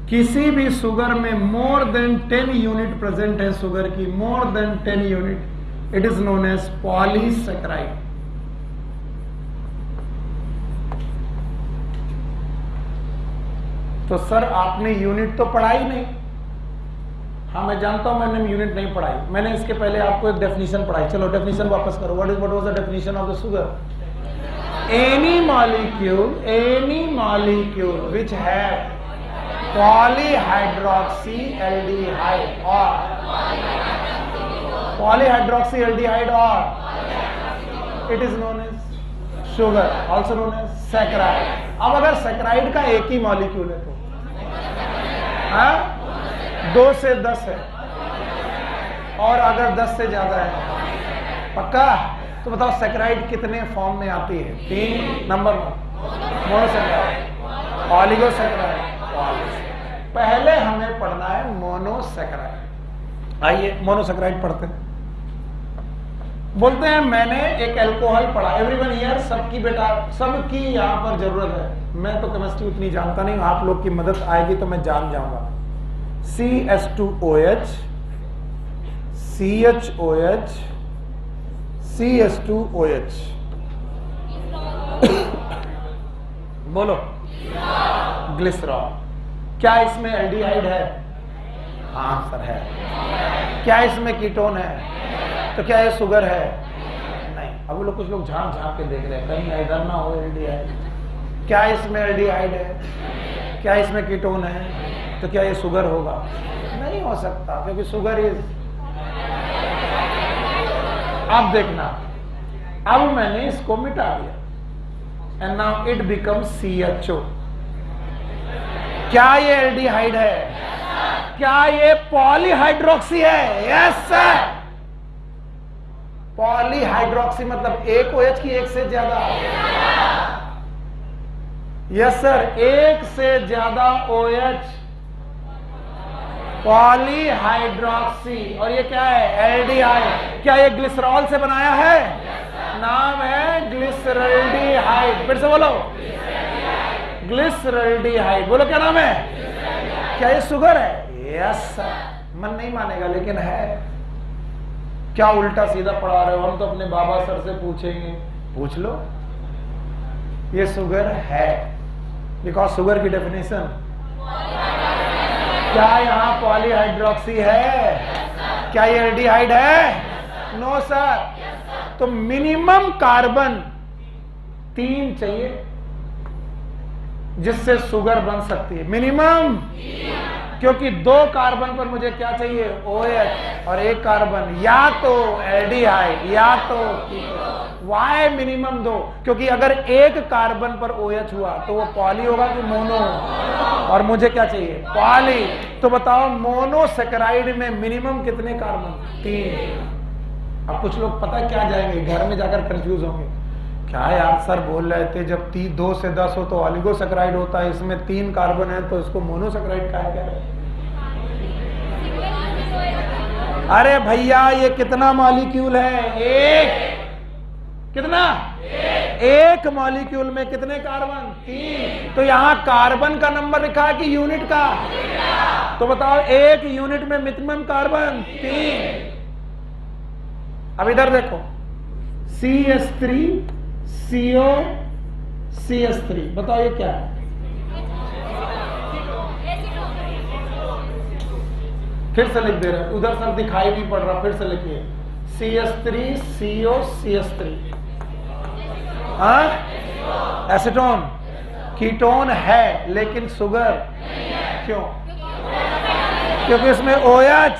किसी भी शुगर में मोर देन 10 यूनिट प्रेजेंट है, शुगर की more than 10 unit, it is known as polysaccharide. तो सर आपने यूनिट तो पढ़ा ही नहीं। हाँ मैं जानता हूं मैंने यूनिट नहीं पढ़ाई, मैंने इसके पहले आपको एक डेफिनेशन पढ़ाई। चलो डेफिनेशन वापस करो। What was the definition of the sugar? Any molecule which have polyhydroxy aldehyde or it is known as sugar, also known as saccharide। अब अगर सैकराइड का एक ही मॉलिक्यूल है तो 2 से 10 है, और अगर 10 से ज्यादा है, पक्का? तो बताओ सैकराइड कितने फॉर्म में आती है? 3 नंबर मोनोसैकेराइड, ऑलिगोसैकेराइड। पहले हमें पढ़ना है मोनोसैकेराइड। आइए मोनोसैकेराइड पढ़ते हैं। बोलते हैं मैंने एक अल्कोहल पढ़ा, एवरीवन हियर, सबकी बेटा सबकी यहां पर जरूरत है। मैं तो केमिस्ट्री उतनी जानता नहीं, आप लोग की मदद आएगी तो मैं जान जाऊंगा। CH2OH, CHOH, CH2OH। बोलो ग्लिसरॉल। क्या इसमें एल्डिहाइड है? हाँ सर है। क्या इसमें कीटोन है? तो क्या ये शुगर है? नहीं। अब लोग कुछ लोग झांक झांक के देख रहे हैं कहीं इधर ना हो एल्डिहाइड। क्या इसमें एल्डिहाइड है? क्या इसमें कीटोन है? तो क्या ये शुगर होगा? नहीं हो सकता, क्योंकि शुगर इज, अब देखना, अब मैंने इसको मिटा दिया and now it become CHO। क्या ये एल्डिहाइड है? क्या ये पॉलीहाइड्रोक्सी है? Yes sir. पॉलीहाइड्रोक्सी मतलब एक OH की एक से ज्यादा। यस सर, एक से ज्यादा OH, पॉलीहाइड्रोक्सी। और ये क्या है? एल्डिहाइड। क्या ये ग्लिसरॉल से बनाया है? नाम है ग्लिसरल्डिहाइड। फिर से बोलो, ग्लिसरल्डिहाइड। बोलो क्या नाम है? क्या ये शुगर है? Yes sir. मन नहीं मानेगा लेकिन है। क्या उल्टा सीधा पढ़ा रहे हो? हम तो अपने बाबा सर से पूछेंगे। पूछ लो, ये शुगर है, बिकॉज शुगर की डेफिनेशन। क्या यहाँ पॉलीहाइड्रोक्सी है? क्या ये एल्डिहाइड है? No sir. तो मिनिमम कार्बन 3 चाहिए जिससे शुगर बन सकती है, मिनिमम। क्योंकि 2 कार्बन पर मुझे क्या चाहिए? OH, और 1 कार्बन या तो एल्डिहाइड या तो कीटोन। Y minimum 2? क्योंकि अगर 1 कार्बन पर OH हुआ तो वो पॉली होगा कि मोनो? और मुझे क्या चाहिए? पॉली। तो बताओ मोनोसैकेराइड में मिनिमम कितने कार्बन? 3। अब कुछ लोग पता क्या जाएंगे, घर में जाकर कंफ्यूज होंगे, क्या यार सर बोल रहे थे जब 2 से 10 हो तो ऑलिगोसैकेराइड होता है, इसमें 3 कार्बन है तो इसको मोनोसैकेराइड कहा क्या है? अरे भैया ये कितना मॉलिक्यूल है? 1। कितना? 1 मॉलिक्यूल में कितने कार्बन? 3। तो यहां कार्बन का नंबर लिखा है कि यूनिट का? तो बताओ 1 यूनिट में मिनिमम कार्बन 3। अब इधर देखो, CH3 CO CH3, बताओ ये क्या है? फिर से लिख दे रहे हैं, उधर सर दिखाई नहीं पड़ रहा, फिर से लिखिए CH3 CO CH3। Acetone. Ketone है लेकिन शुगर क्यों? क्योंकि इसमें OH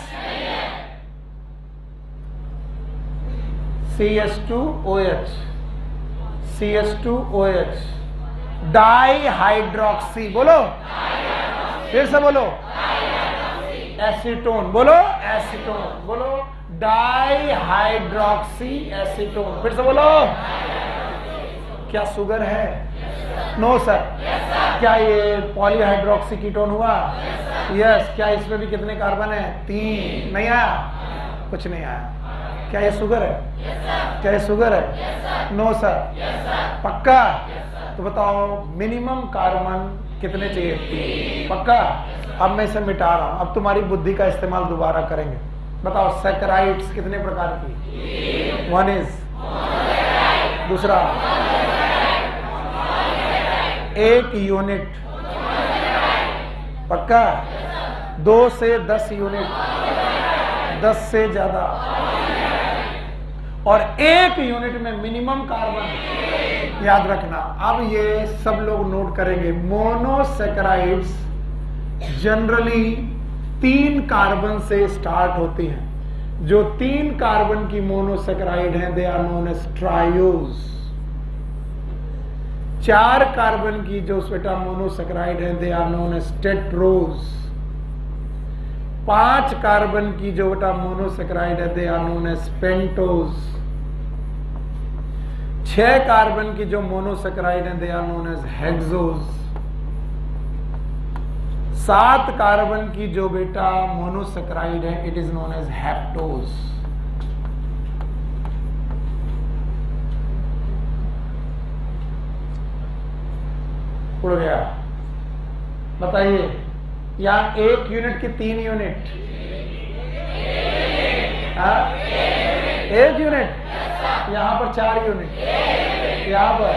CH2OH CH2OH di hydroxy, बोलो फिर से बोलो, एसीटोन, बोलो एसीटोन, बोलो डाई हाइड्रोक्सी एसीटोन, फिर से बोलो। क्या शुगर है? No sir. क्या ये पॉलीहाइड्रोक्सी कीटोन हुआ? यस। क्या इसमें भी कितने कार्बन है? 3। नहीं आया? कुछ नहीं आया। क्या ये शुगर है? क्या ये शुगर है? No sir. पक्का? तो बताओ मिनिमम कार्बन कितने चाहिए? 3। पक्का? अब मैं इसे मिटा रहा हूं, अब तुम्हारी बुद्धि का इस्तेमाल दोबारा करेंगे। बताओ सैकराइड्स कितने प्रकार की? 1 इज, दूसरा 1 यूनिट, पक्का? 2 से 10 यूनिट, 10 से ज्यादा, और 1 यूनिट में मिनिमम कार्बन। याद रखना, अब ये सब लोग नोट करेंगे। मोनोसैकराइड्स जनरली 3 कार्बन से स्टार्ट होती हैं। जो 3 कार्बन की मोनोसैकराइड हैं they are known as triose. 4 carbon की जो बेटा मोनोसैकराइड है they are known as tetrose. 5 carbon की जो बेटा मोनोसैकराइड है they are known as pentose. 6 carbon की जो मोनोसैकराइड है they are known as hexose. 7 carbon की जो बेटा मोनोसैकराइड है it is known as heptose. उड़ गया? बताइए, यहां 1 यूनिट की 3 यूनिट? 1 यूनिट। यहां पर 4 यूनिट, यहां पर,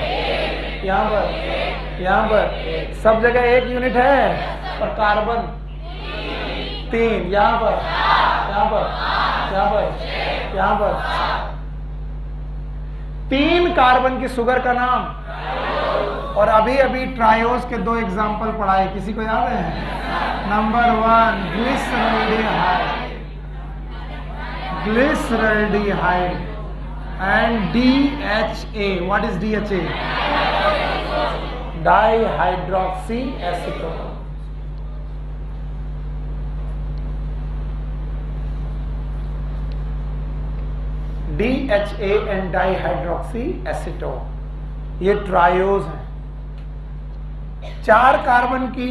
यहां पर, यहां पर, सब जगह 1 यूनिट है, और कार्बन 3। यहां पर, यहां पर, यहां पर, यहां पर 3 कार्बन की शुगर का नाम। और अभी अभी ट्रायोज के 2 एग्जाम्पल पढ़ाए, किसी को याद है? Number 1 glyceraldehyde, glyceraldehyde and DHA। What is DHA? Di hydroxy acetone. DHA and di hydroxy acetone, ये ट्रायोज हैं। 4 कार्बन की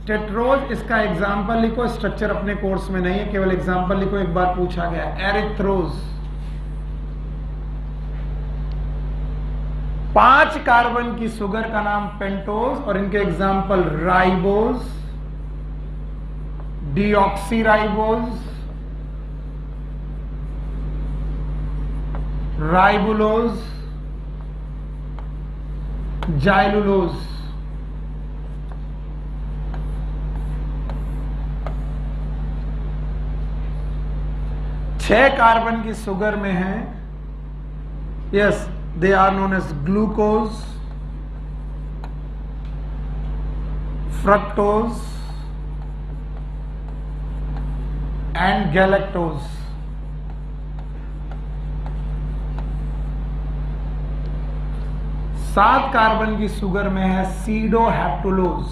टेट्रोज, इसका एग्जाम्पल लिखो। स्ट्रक्चर अपने कोर्स में नहीं है, केवल एग्जाम्पल लिखो, एक बार पूछा गया। एरिथ्रोज। 5 कार्बन की शुगर का नाम पेंटोज, और इनके example ribose, deoxyribose, ribulose, xylulose. छह कार्बन की शुगर में है, yes, they are known as glucose, fructose and galactose. सात कार्बन की शुगर में है सीडोहेप्टुलोज,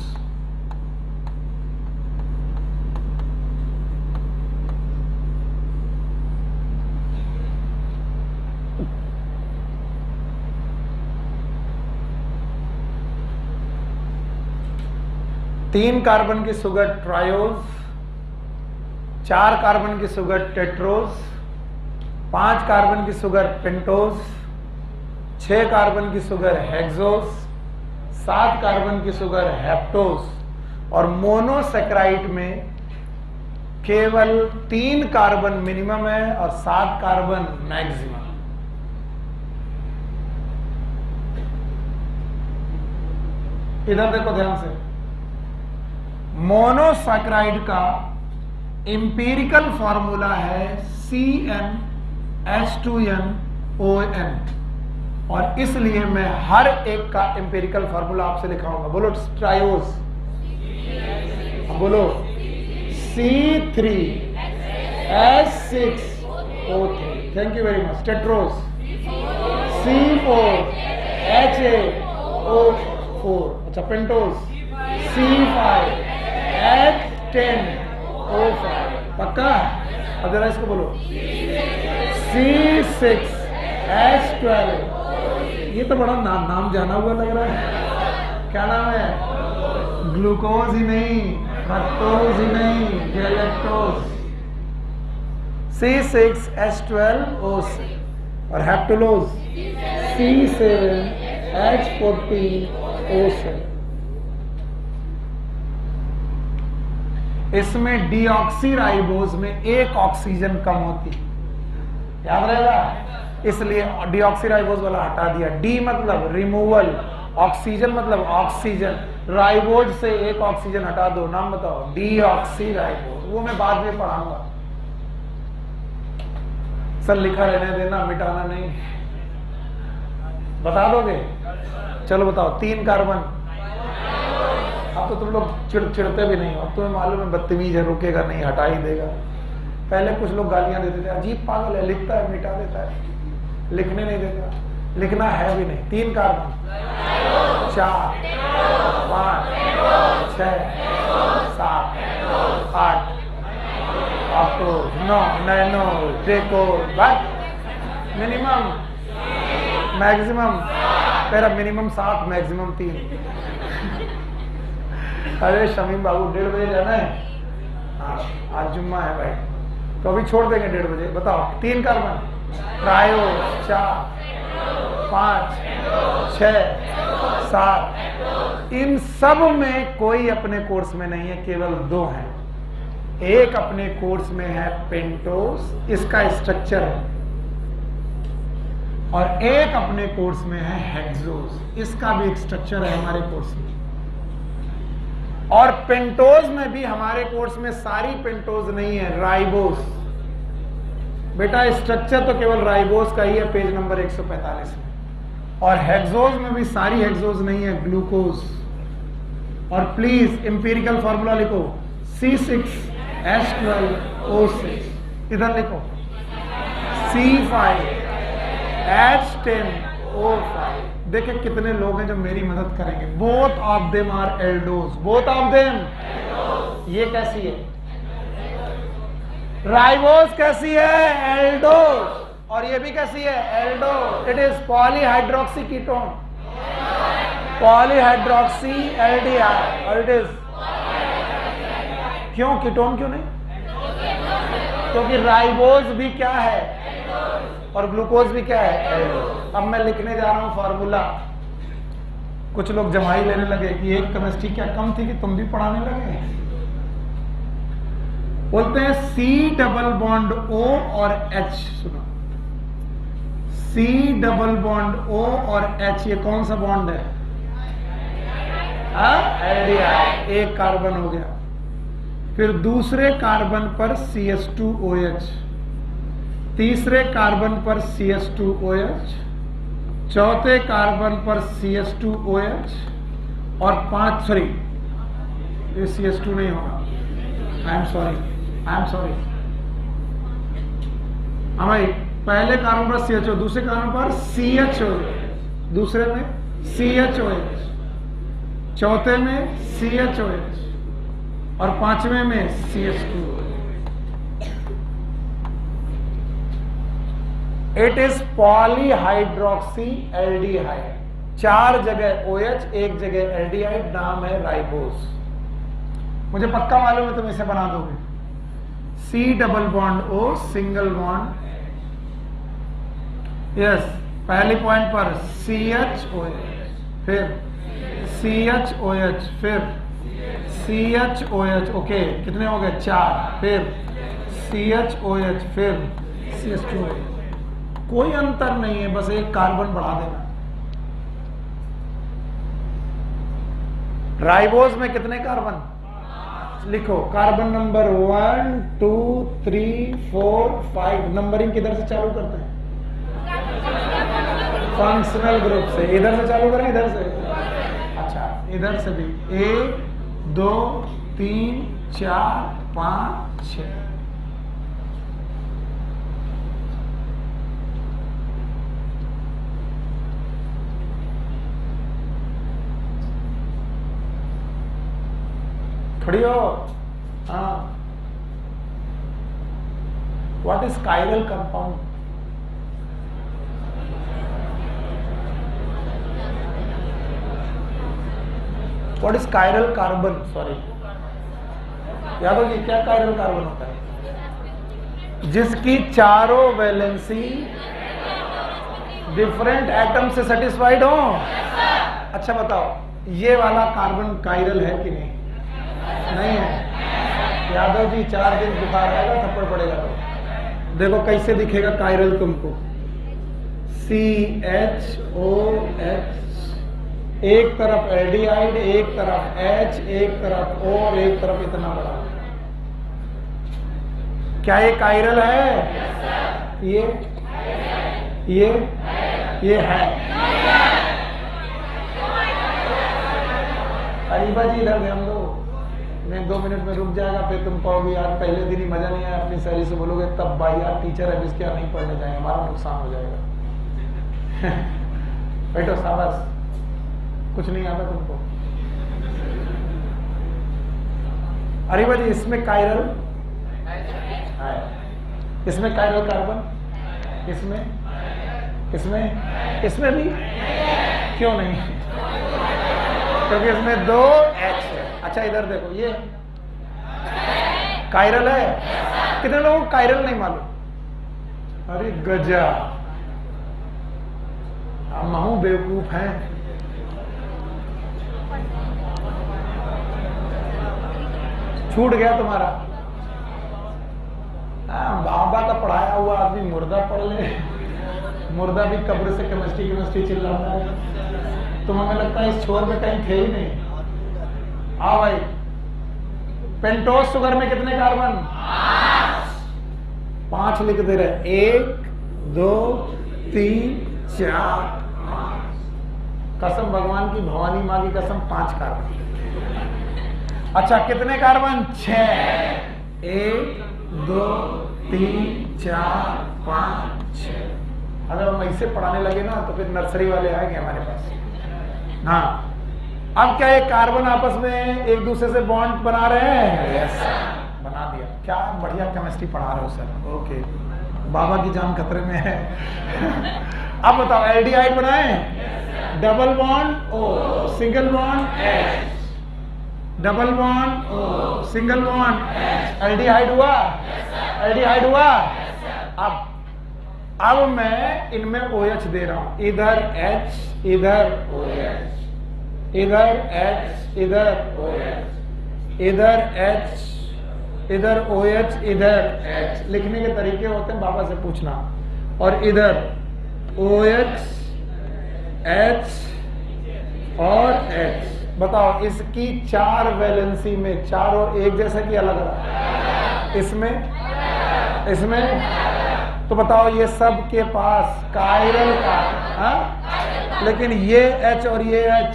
तीन कार्बन की शुगर ट्रायोज, 4 कार्बन की शुगर टेट्रोज, 5 कार्बन की शुगर पेंटोज, 6 कार्बन की शुगर हेक्सोज, 7 कार्बन की शुगर हेप्टोज। और मोनोसैकराइड में केवल 3 कार्बन मिनिमम है और 7 कार्बन मैक्सिमम। इधर देखो ध्यान से, मोनोसैकराइड का इंपीरिकल फॉर्मूला है CnH2nOn। और इसलिए मैं हर एक का एम्पिरिकल फार्मूला आपसे लिखाऊंगा। बोलो ट्रायोज, बोलो C3H6O3, thank you very much. Tedros C4HAO4, अच्छा पेंटोस C5H10O5, पक्का? अब जरा इसको बोलो C6H12, ये तो बड़ा नाम जाना हुआ लग रहा है। क्या नाम है? ग्लूकोज ही नहीं, फ्रक्टोज ही नहीं, गैलेक्टोज। C6H12O6 और हेप्टुलोज C7H14O7। इसमें डीऑक्सीराइबोज में एक ऑक्सीजन कम होती, याद रहेगा, इसलिए डीऑक्सीराइबोज वाला हटा दिया। डी मतलब रिमूवल, ऑक्सीजन मतलब ऑक्सीजन, राइबोज से एक ऑक्सीजन हटा दो, नाम बताओ डीऑक्सीराइबोज। वो मैं बाद में पढ़ाऊंगा, सर लिखा रहने देना, मिटाना नहीं। बता दोगे? चलो बताओ। 3 कार्बन। अब तो तुम लोग चिड़ते भी नहीं हो, अब तुम्हें मालूम है बदतमीज है, रुकेगा नहीं, हटा ही देगा। पहले कुछ लोग गालियां देते थे, अजीब पागल है, लिखता है मिटा देता है, लिखने नहीं देता, लिखना है भी नहीं। 3 कार्बन, 4 5 6 7 8 ऑक्टो 9 नैनो टेको बट मिनिमम मैक्सिमम, तेरा मिनिमम 7 मैक्सिमम 3। अरे शमीम बाबू 1:30 बजे जाना है, हाँ आज जुम्मा है भाई, तो अभी छोड़ देंगे 1:30 बजे। बताओ 3 कार्बन, ट्रायो 4 5 6 7, इन सब में कोई अपने कोर्स में नहीं है, केवल 2 हैं। एक अपने कोर्स में है पेंटोस, इसका स्ट्रक्चर है, और एक अपने कोर्स में है हेक्सोस, इसका भी एक स्ट्रक्चर है हमारे कोर्स में। और पेंटोज में भी हमारे कोर्स में सारी पेंटोज नहीं है, राइबोस। बेटा स्ट्रक्चर तो केवल राइबोस का ही है, पेज नंबर 145 में। और हेक्सोज में भी सारी हेक्सोज नहीं है, ग्लूकोज। और प्लीज एम्पिरिकल फार्मूला लिखो C6H12O6, इधर लिखो C5H10O5। देखिए कितने लोग हैं जो मेरी मदद करेंगे। Both of them are aldose, both of them. ये कैसी है? राइबोस कैसी है? एल्डोज। और ये भी कैसी है? Aldose. It is polyhydroxy ketone, polyhydroxy aldehyde. और इट इज क्यों कीटोन क्यों नहीं? क्योंकि राइबोज भी क्या है और ग्लूकोज भी क्या है? एल्डोज। अब मैं लिखने जा रहा हूं फॉर्मूला। कुछ लोग जमाई लेने लगे कि एक केमिस्ट्री क्या कम थी कि तुम भी पढ़ाने लगे। बोलते हैं C डबल बॉन्ड O और H। सुनो, C डबल बॉन्ड O और H, ये कौन सा बॉन्ड है? एल्डिहाइड। एक कार्बन हो गया। फिर दूसरे कार्बन पर CH2OH, तीसरे कार्बन पर CH2OH, चौथे कार्बन पर CH2OH, और 5 सॉरी ये CH2 नहीं होगा, आई एम सॉरी। हमारे पहले कार्बन पर CHO, दूसरे कार्बन पर CHOH, दूसरे में CHOH, चौथे में CHOH, और 5वें में CH2OH। It is polyhydroxy aldehyde. 4 जगह OH, 1 जगह एल्डिहाइड, नाम है राइबोस। मुझे पक्का मालूम है तुम इसे बना दोगे। C double bond O, single bond, yes, पहले पॉइंट पर CHOH, फिर CHOH, फिर CHOH, ओके कितने हो गए? 4, फिर CHOH, फिर CH2OH। कोई अंतर नहीं है, बस एक कार्बन बढ़ा देना। राइबोस में कितने कार्बन? लिखो कार्बन नंबर 1 2 3 4 5। नंबरिंग किधर से चालू करते हैं? फंक्शनल ग्रुप से। इधर से चालू करें, इधर से। अच्छा, इधर से भी 1 2 3 4 5 6। खड़ी हो। हाँ, what is chiral compound? What is chiral carbon? Sorry, याद होगी क्या कायरल कार्बन होता है? जिसकी चारों वैलेंसी डिफरेंट एटम से सेटिस्फाइड हो। अच्छा बताओ, ये वाला कार्बन कायरल है कि नहीं? नहीं है। यादव जी 4 दिन बुखार आएगा, थप्पड़ पड़ेगा तो देखो कैसे दिखेगा कायरल तुमको। CHOH, एक तरफ एल्डिहाइड, एक तरफ H, एक तरफ O और एक तरफ इतना बड़ा। क्या ये कायरल है? ये है। अरीबा जी इधर ध्यान दो, मैं 2 मिनट में रुक जाएगा, फिर तुम कहोगे यार पहले दिन ही मजा नहीं आया, अपनी सहेली से बोलोगे तब भाई यार टीचर है इसके नहीं पढ़ने जाएंगे, हमारा नुकसान हो जाएगा। बैठो, शाबाश। कुछ नहीं आता तुमको। अरीबा जी इसमें कायरल है, इसमें कायरल कार्बन, इसमें भी क्यों नहीं? क्योंकि इसमें 2 H है। अच्छा इधर देखो, ये कायरल है। कितने लोगों को कायरल नहीं मालूम? अरे गजा, हम महू बेवकूफ हैं। छूट गया तुम्हारा। बाबा का पढ़ाया हुआ आदमी मुर्दा पढ़ ले, मुर्दा भी कब्र से केमिस्ट्री चिल्लाता है। तुम हमें लगता है इस छोर में कहीं थे ही नहीं। आओ भाई, पेंटोज शुगर में कितने कार्बन? 5 लिख दे रहे। 1 2 3 4 5। कसम भगवान की, भवानी माँ की कसम, 5 कार्बन। अच्छा कितने कार्बन? 6। 1 2 3 4 5 6। अगर हम ऐसे पढ़ाने लगे ना तो फिर नर्सरी वाले आएंगे हमारे पास। हाँ, अब क्या ये कार्बन आपस में एक दूसरे से बॉन्ड बना रहे हैं? यस, बना दिया। क्या बढ़िया केमिस्ट्री पढ़ा रहे हो सर। ओके, बाबा की जान खतरे में है। अब बताओ, एल्डिहाइड बनाए, double bond O, single bond H, double bond O, single bond H। Aldehyde हुआ? एल्डिहाइड हुआ। अब मैं इनमें OH दे रहा हूं, इधर H, इधर OH, इधर H, इधर OH, इधर H, इधर OH, इधर H। लिखने के तरीके होते हैं, बाबा से पूछना। और इधर OH, H और H। बताओ इसकी 4 वैलेंसी में चारों एक जैसा कि अलग अलग? इसमें तो बताओ ये सब के पास कायरल का, हाँ? लेकिन ये H और ये H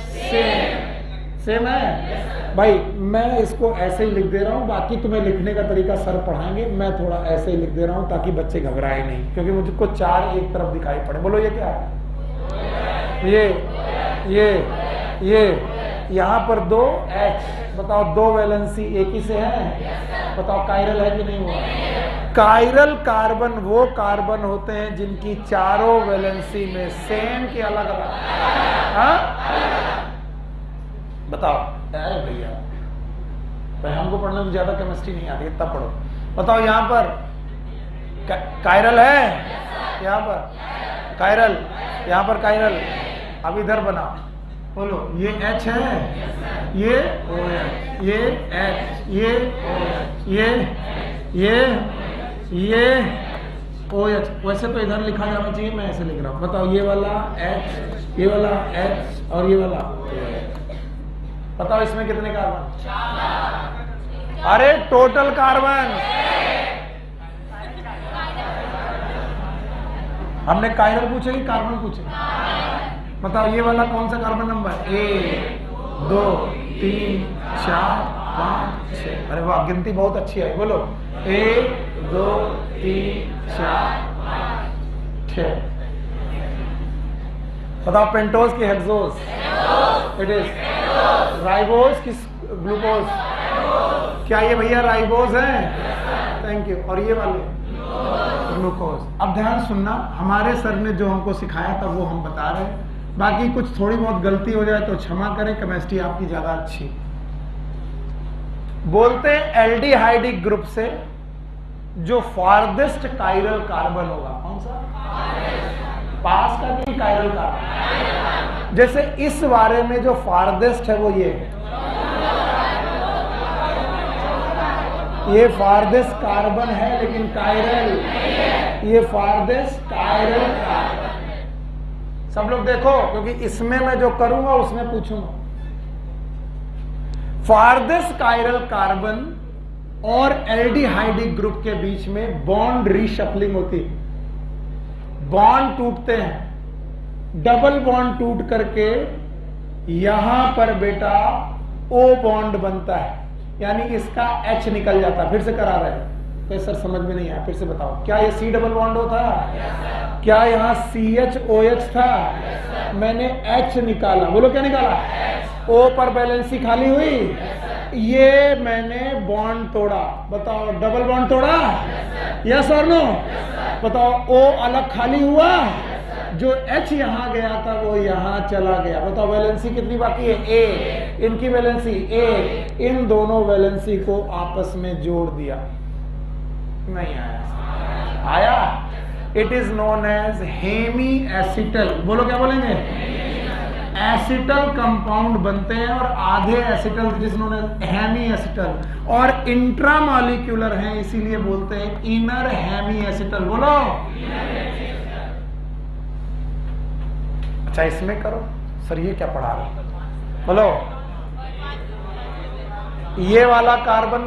सेम है भाई। मैं इसको ऐसे ही लिख दे रहा हूँ, बाकी तुम्हें लिखने का तरीका सर पढ़ाएंगे। मैं थोड़ा ऐसे ही लिख दे रहा हूँ ताकि बच्चे घबराए नहीं, क्योंकि मुझको 4 एक तरफ दिखाई पड़े। बोलो ये क्या है? ये यहाँ पर 2 H। बताओ 2 वैलेंसी एक ही से है। बताओ कायरल है कि नहीं हुआ? कायरल कार्बन वो कार्बन होते हैं जिनकी चारों वैलेंसी में सेम के अलग अलग। हाँ बताओ। अरे भैया भाई हमको पढ़ने में ज्यादा केमिस्ट्री नहीं आती, इतना पढ़ो। बताओ यहाँ पर कायरल है, यहाँ पर कायरल, यहाँ पर कायरल। अब इधर बनाओ, बोलो ये H है, ये OH, ये H, ये OH, ये OH। वैसे तो इधर लिखा जाना चाहिए, मैं ऐसे लिख रहा हूँ। बताओ ये वाला H, ये वाला H और ये वाला OH। बताओ इसमें कितने कार्बन? 4। अरे टोटल कार्बन हमने कायरल पूछे कि कार्बन पूछे? बताओ ये वाला कौन सा कार्बन नंबर? 1 2 3 4 5 6। अरे वाह, गिनती बहुत अच्छी है। बोलो 1 2 3 4 5 6। बताओ पेंटोज की हेक्सोज? It is. राइबोज की ग्लूकोज? क्या ये भैया राइबोज है? Thank you. और ये वाले ग्लूकोज। अब ध्यान सुनना, हमारे सर ने जो हमको सिखाया था वो हम बता रहे हैं, बाकी कुछ थोड़ी बहुत गलती हो जाए तो क्षमा करें, केमिस्ट्री आपकी ज्यादा अच्छी। बोलते हैं एल्डिहाइडिक ग्रुप से जो फार्देस्ट कायरल कार्बन होगा, कौन सा? पास का कि कायरल कार्बन? जैसे इस बारे में जो फार्देस्ट है वो ये फार्देस्ट कार्बन है, लेकिन कायरल, ये फार्देस्ट कायरल कार्बन। सब लोग देखो, क्योंकि इसमें मैं जो करूंगा उसमें पूछूंगा। फार्देस्ट कायरल कार्बन और एल्डिहाइडिक ग्रुप के बीच में बॉन्ड रीशफलिंग होती है, बॉन्ड टूटते हैं। डबल बॉन्ड टूट करके यहां पर बेटा O बॉन्ड बनता है, यानी इसका H निकल जाता है। फिर से करा रहे हैं तो सर समझ में नहीं आया, फिर से बताओ। क्या ये C डबल बॉन्ड होता? क्या यहाँ CHOH था? मैंने H निकाला, बोलो क्या निकाला? O पर वैलेंसी खाली हुई, ये मैंने बॉन्ड तोड़ा। बताओ डबल बॉन्ड तोड़ा? यस और नो? बताओ O अलग खाली हुआ, जो H यहां गया था वो यहां चला गया। बताओ वैलेंसी कितनी बाकी है? A। इनकी वैलेंसी A। इन दोनों वैलेंसी को आपस में जोड़ दिया। नहीं आया? आया? It is known as hemiacetal. बोलो क्या बोलेंगे? एसिटल कंपाउंड बनते हैं और आधे acetal it is known as hemiacetal, और इंट्रामॉलिक्यूलर हैं इसीलिए बोलते हैं इनर हेमी एसिटल। बोलो। अच्छा इसमें करो सर, ये क्या पढ़ा रहे? बोलो। ये वाला कार्बन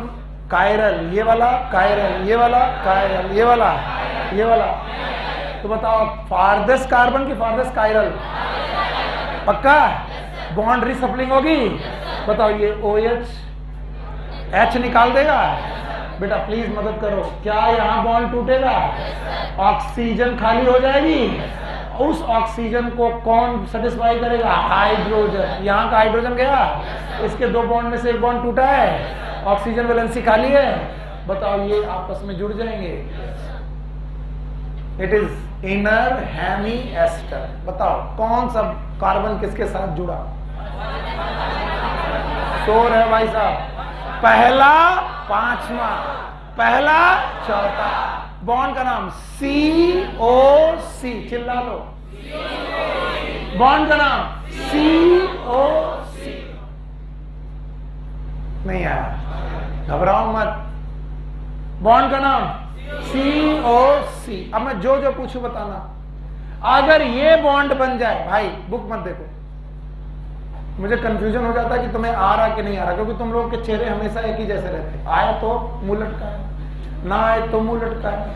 कायरल, ये वाला कायरल, ये वाला कायरल, ये वाला, ये वाला। तो बताओ फार्देस्ट कार्बन की फार्देस्ट कायरल? पक्का? बॉन्ड रीसप्लिंग होगी? बताओ ये OH H निकाल देगा? बेटा प्लीज मदद करो। क्या यहां बॉन्ड टूटेगा? ऑक्सीजन खाली हो जाएगी। उस ऑक्सीजन को कौन सेटिस्फाई करेगा? हाइड्रोजन। यहाँ का हाइड्रोजन गया, इसके दो बॉन्ड में से एक बॉन्ड टूटा है, ऑक्सीजन वैलेंसी खाली है। बताओ ये आपस में जुड़ जाएंगे। It is inner hemiester. बताओ कौन सा कार्बन किसके साथ जुड़ा? शोर है भाई साहब। पहला पांचवा, पहला चौथा। बॉन्ड का नाम COC। चिल्ला लो। बॉन्ड का नाम COC। नहीं आया? घबराओ मत। बॉन्ड का नाम COC। अब मैं जो जो पूछूं बताना। अगर ये बॉन्ड बन जाए, भाई बुक मत देखो, मुझे कंफ्यूजन हो जाता है कि तुम्हें आ रहा कि नहीं आ रहा, क्योंकि तुम लोग के चेहरे हमेशा एक ही जैसे रहते। आए तो मुंह लटका है, ना आए तो मुंह लटका है,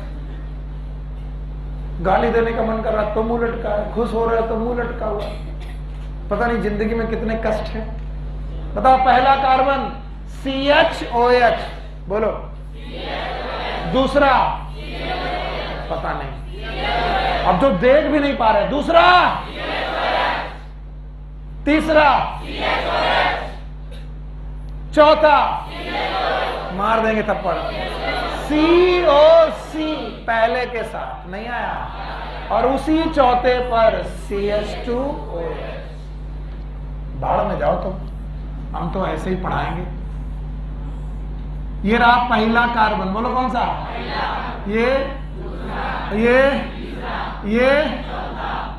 गाली देने का मन कर रहा तो मुंह लटका है, खुश हो रहा है तो मुंह लटका हुआ। पता नहीं जिंदगी में कितने कष्ट हैं। बताओ पहला कार्बन CHOH। बोलो। दूसरा पता नहीं, अब तो देख भी नहीं पा रहे। दूसरा, तीसरा, चौथा, मार देंगे थप्पड़। COC पहले के साथ नहीं आया, और उसी चौथे पर CH2OH। भाड़ में जाओ तुम, हम तो ऐसे ही पढ़ाएंगे। ये रहा पहला कार्बन। बोलो कौन सा? ये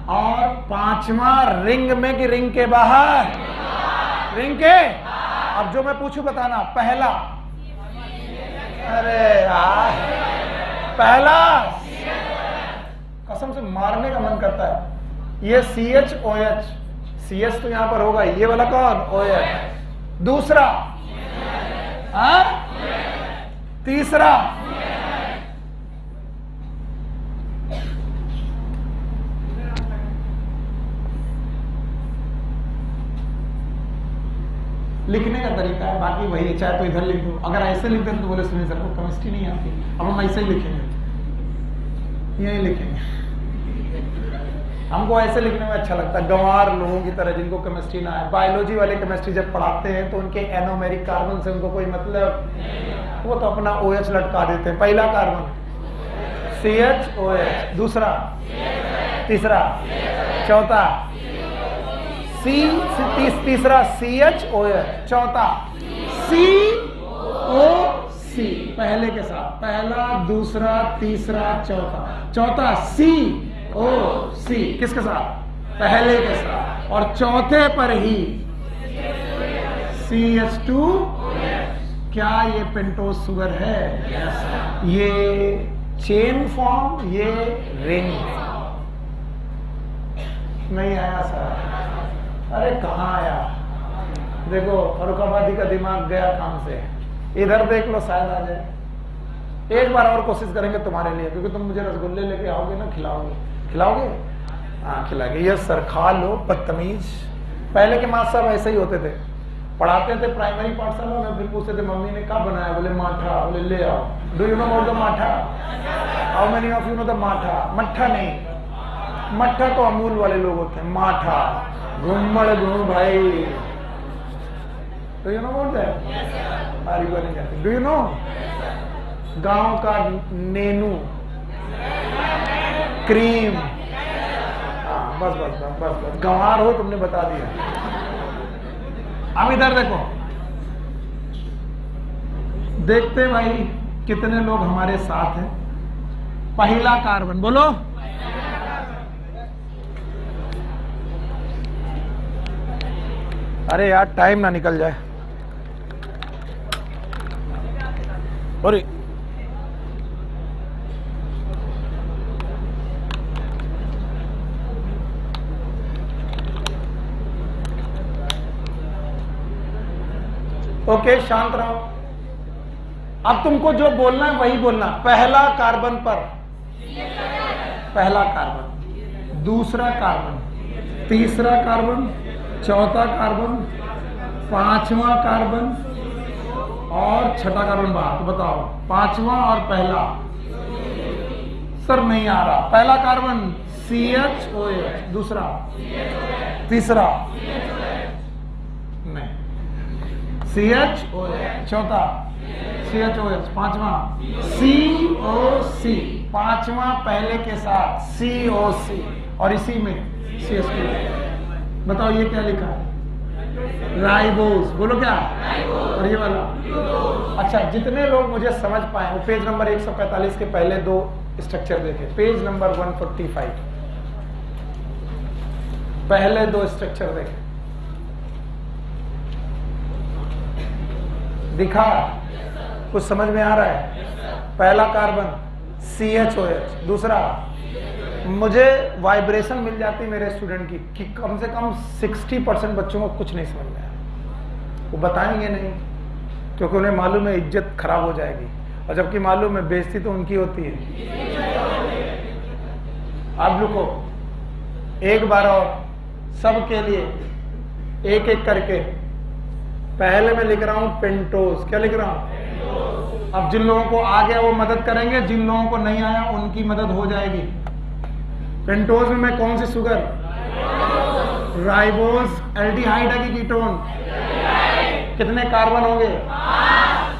और पांचवा रिंग में कि रिंग के बाहर? रिंग के। अब जो मैं पूछूं बताना। पहला, अरे यार पहला, कसम से मारने का मन करता है। ये CHOH, CH तो यहां पर होगा, ये वाला कौन? OH। दूसरा, तीसरा, लिखने का तरीका है, बाकी वही है, चाहे तो इधर लिख दो। अगर ऐसे लिख दें तो बोले सुनिए सर को केमिस्ट्री नहीं आती, अब हम ऐसे ही लिखेंगे, यही लिखेंगे। हमको ऐसे लिखने में अच्छा लगता है, गंवार लोगों की तरह जिनको केमिस्ट्री ना है। बायोलॉजी वाले केमिस्ट्री जब पढ़ाते हैं तो उनके एनोमेरिक कार्बन से उनको कोई मतलब, वो तो अपना OH लटका देते हैं। पहला कार्बन CH-OH, दूसरा, तीसरा, चौथा तीसरा CH-OH, चौथा COC, पहले के साथ, पहला, दूसरा, तीसरा, चौथा COC, किसके साथ? पहले के साथ। और चौथे पर ही CH2, क्या ये पेंटोज शुगर है? ये चेन फॉर्म, ये रिंग नहीं आया सर। अरे कहाँ आया? देखो फरुखाबादी का दिमाग गया काम से, इधर देख लो शायद आ जाए। एक बार और कोशिश करेंगे तुम्हारे लिए, क्योंकि तुम मुझे रसगुल्ले लेके आओगे ना, खिलाओगे? हाँ खिलाओगे। यस सर, खा लो बदतमीज। पहले के मास्टर साहब ऐसे ही होते थे, पढ़ाते थे प्राइमरी पाठशाला में, फिर पूछते थे मम्मी ने कब बनाया? बोले माठा। बोले ले आओ। Do you know about the माठा? How many of you know the माठा? मट्ठा नहीं, मट्ठा तो अमूल वाले लोग होते हैं, माठा घुम्मड़ घूम भाई। Do you know about that? हमारी को नहीं जाती। डू यू नो गांव का नेनू, क्रीम, हाँ बस बस बस बस बस, गंवार हो तुमने बता दिया। अब इधर देखो, देखते भाई कितने लोग हमारे साथ हैं। पहला कार्बन बोलो, अरे यार टाइम ना निकल जाए। अरे ओके शांत रहो। अब तुमको जो बोलना है वही बोलना। पहला कार्बन पर, पहला कार्बन, दूसरा कार्बन, तीसरा कार्बन, चौथा कार्बन, पांचवा कार्बन और छठा कार्बन बाहर। तो बताओ पांचवा और पहला। सर नहीं आ रहा। पहला कार्बन CH-OH, दूसरा, तीसरा नहीं, CH-OH, चौथा CH-OH, पांचवा COC, पांचवा पहले के साथ COC और इसी में CH2। बताओ ये क्या लिखा है? राइबोस। बोलो क्या? और ये वाला। अच्छा, जितने लोग मुझे समझ पाए वो पेज नंबर 145 के पहले दो स्ट्रक्चर देखे। पेज नंबर 145 पहले दो स्ट्रक्चर देखे। दिखा? कुछ समझ में आ रहा है? पहला कार्बन CH-OH, दूसरा, मुझे वाइब्रेशन मिल जाती मेरे स्टूडेंट की कि कम से कम 60% बच्चों को कुछ नहीं समझ में आया। वो बताएंगे नहीं क्योंकि उन्हें मालूम है इज्जत खराब हो जाएगी, और जबकि मालूम है बेइज्जती तो उनकी होती है। अब रुको, एक बार और सबके लिए एक एक करके। पहले मैं लिख रहा हूं पेंटोज। क्या लिख रहा हूं? अब जिन लोगों को आ गया वो मदद करेंगे, जिन लोगों को नहीं आया उनकी मदद हो जाएगी। पेंटोज में मैं कौन सी शुगर? राइबोस। एल्डिहाइड है कि कीटोन? कितने कार्बन होंगे?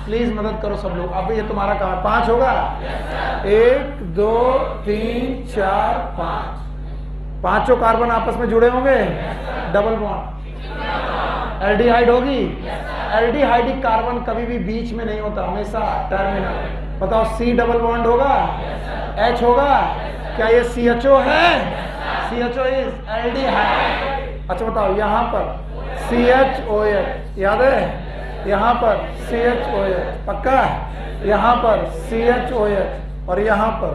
प्लीज मदद करो सब लोग। अब ये तुम्हारा काम है। 5 होगा? 1 2 3 4 5। पांचों कार्बन आपस में जुड़े होंगे, डबल बॉन्ड। एल्डिहाइड होगी? एल्डिहाइडिक कार्बन कभी भी बीच में नहीं होता, हमेशा टर्मिनल। बताओ C डबल बॉन्ड होगा? H होगा? क्या ये CHO है? CHO is aldehyde. अच्छा बताओ यहाँ पर CH-OH याद है? यहाँ पर CH-OH पक्का? यहाँ पर CH-OH और यहाँ पर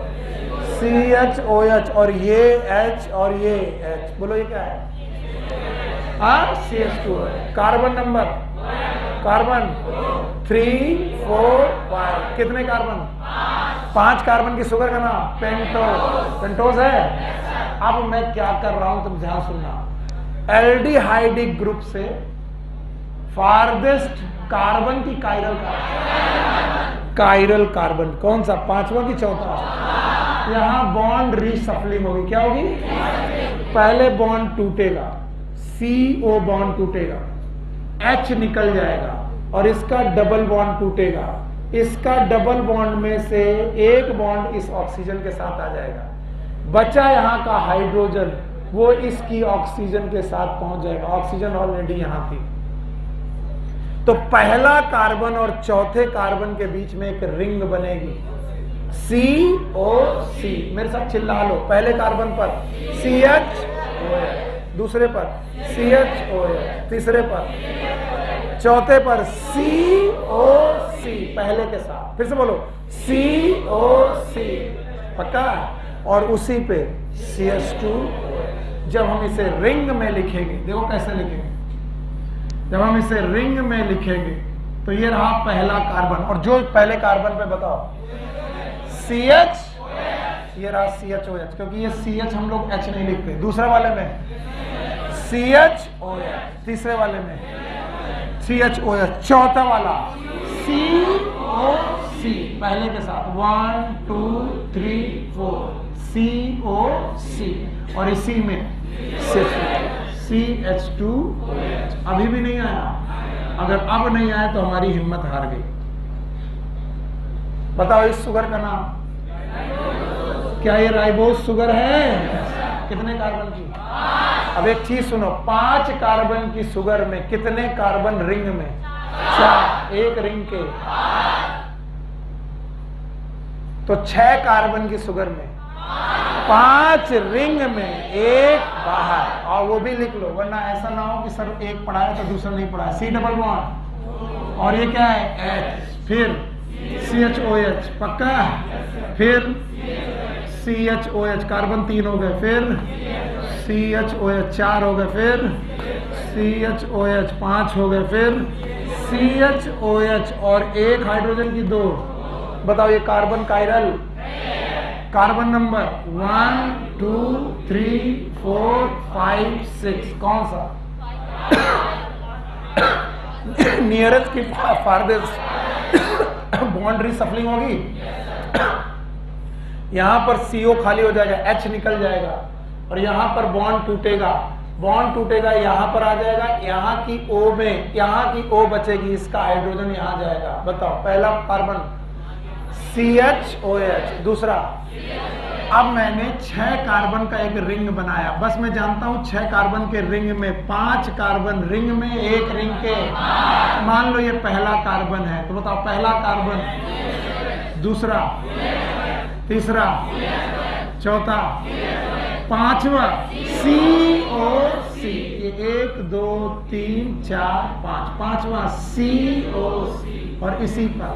CH-OH और ये H और ये H। बोलो ये क्या है? CH2। Carbon number, carbon 3 4 5। कितने कार्बन? 5 कार्बन की शुगर का नाम पेंटोज। पेंटोज है। अब मैं क्या कर रहा हूं तुम ध्यान सुनना। एल्डिहाइडिक ग्रुप से फारदेस्ट कार्बन की कायरल कार्बन? Chiral carbon. कौन सा, पांचवा की चौथा? यहां बॉन्ड रीशफलिंग होगी। क्या होगी? पहले बॉन्ड टूटेगा, CO बॉन्ड टूटेगा, H निकल जाएगा और इसका डबल बॉन्ड टूटेगा। इसका डबल बॉन्ड में से एक बॉन्ड इस ऑक्सीजन के साथ आ जाएगा, बचा यहाँ का हाइड्रोजन, वो इसकी ऑक्सीजन के साथ पहुंच जाएगा। ऑक्सीजन ऑलरेडी यहां थी। तो पहला कार्बन और चौथे कार्बन के बीच में एक रिंग बनेगी, COC। मेरे साथ चिल्ला लो। पहले कार्बन पर CH, दूसरे पर CHOH, तीसरे पर, चौथे पर COC पहले के साथ। फिर से बोलो COC, पक्का? और उसी पे CH2। जब हम इसे रिंग में लिखेंगे, देखो कैसे लिखेंगे, जब हम इसे रिंग में लिखेंगे तो ये रहा पहला कार्बन, और जो पहले कार्बन पे बताओ CH, ये रहा CHOH, क्योंकि ये CH हम लोग H नहीं लिखते। दूसरे वाले में CHOH, तीसरे वाले में CHOH, चौथा वाला COC पहले के साथ 1 2 3 4 COC, और इसी में CH2OH। अभी भी नहीं आया? अगर अब नहीं आया तो हमारी हिम्मत हार गई। बताओ इस शुगर का नाम क्या? ये राइबोस शुगर है। कितने कार्बन की? अब एक चीज सुनो, 5 कार्बन की शुगर में कितने कार्बन रिंग में? 4, एक रिंग के। तो 6 कार्बन की शुगर में 5 रिंग में, एक बाहर। और वो भी लिख लो, वरना ऐसा ना हो कि सर एक पढ़ा है तो दूसरा नहीं पढ़ा है। C डबल बॉन्ड, और ये क्या है? H, फिर CHOH, पक्का? फिर CHOH, कार्बन 3 हो गए, फिर CHOH 4 हो गए, फिर CHOH 5 हो गए, फिर CHOH और एक हाइड्रोजन की 2। बताओ ये कार्बन कायरल, कार्बन नंबर 1 2 3 4 5 6, कौन सा? नियरेस्ट की फारदेस्ट बॉन्ड रीशफलिंग होगी। यहां पर CO खाली हो जाएगा, H निकल जाएगा, और यहां पर बॉन्ड टूटेगा। बॉन्ड टूटेगा, यहां पर आ जाएगा, यहां की O में, यहां की O बचेगी, इसका हाइड्रोजन यहां जाएगा। बताओ पहला कार्बन CHOH, दूसरा। अब मैंने 6 कार्बन का एक रिंग बनाया। बस मैं जानता हूं 6 कार्बन के रिंग में 5 कार्बन रिंग में, एक रिंग के। मान लो ये पहला कार्बन है, तो बताओ पहला कार्बन, दूसरा, तीसरा, चौथा, पांचवा COC। ये 1 2 3 4 5, पांचवा COC, और इसी पर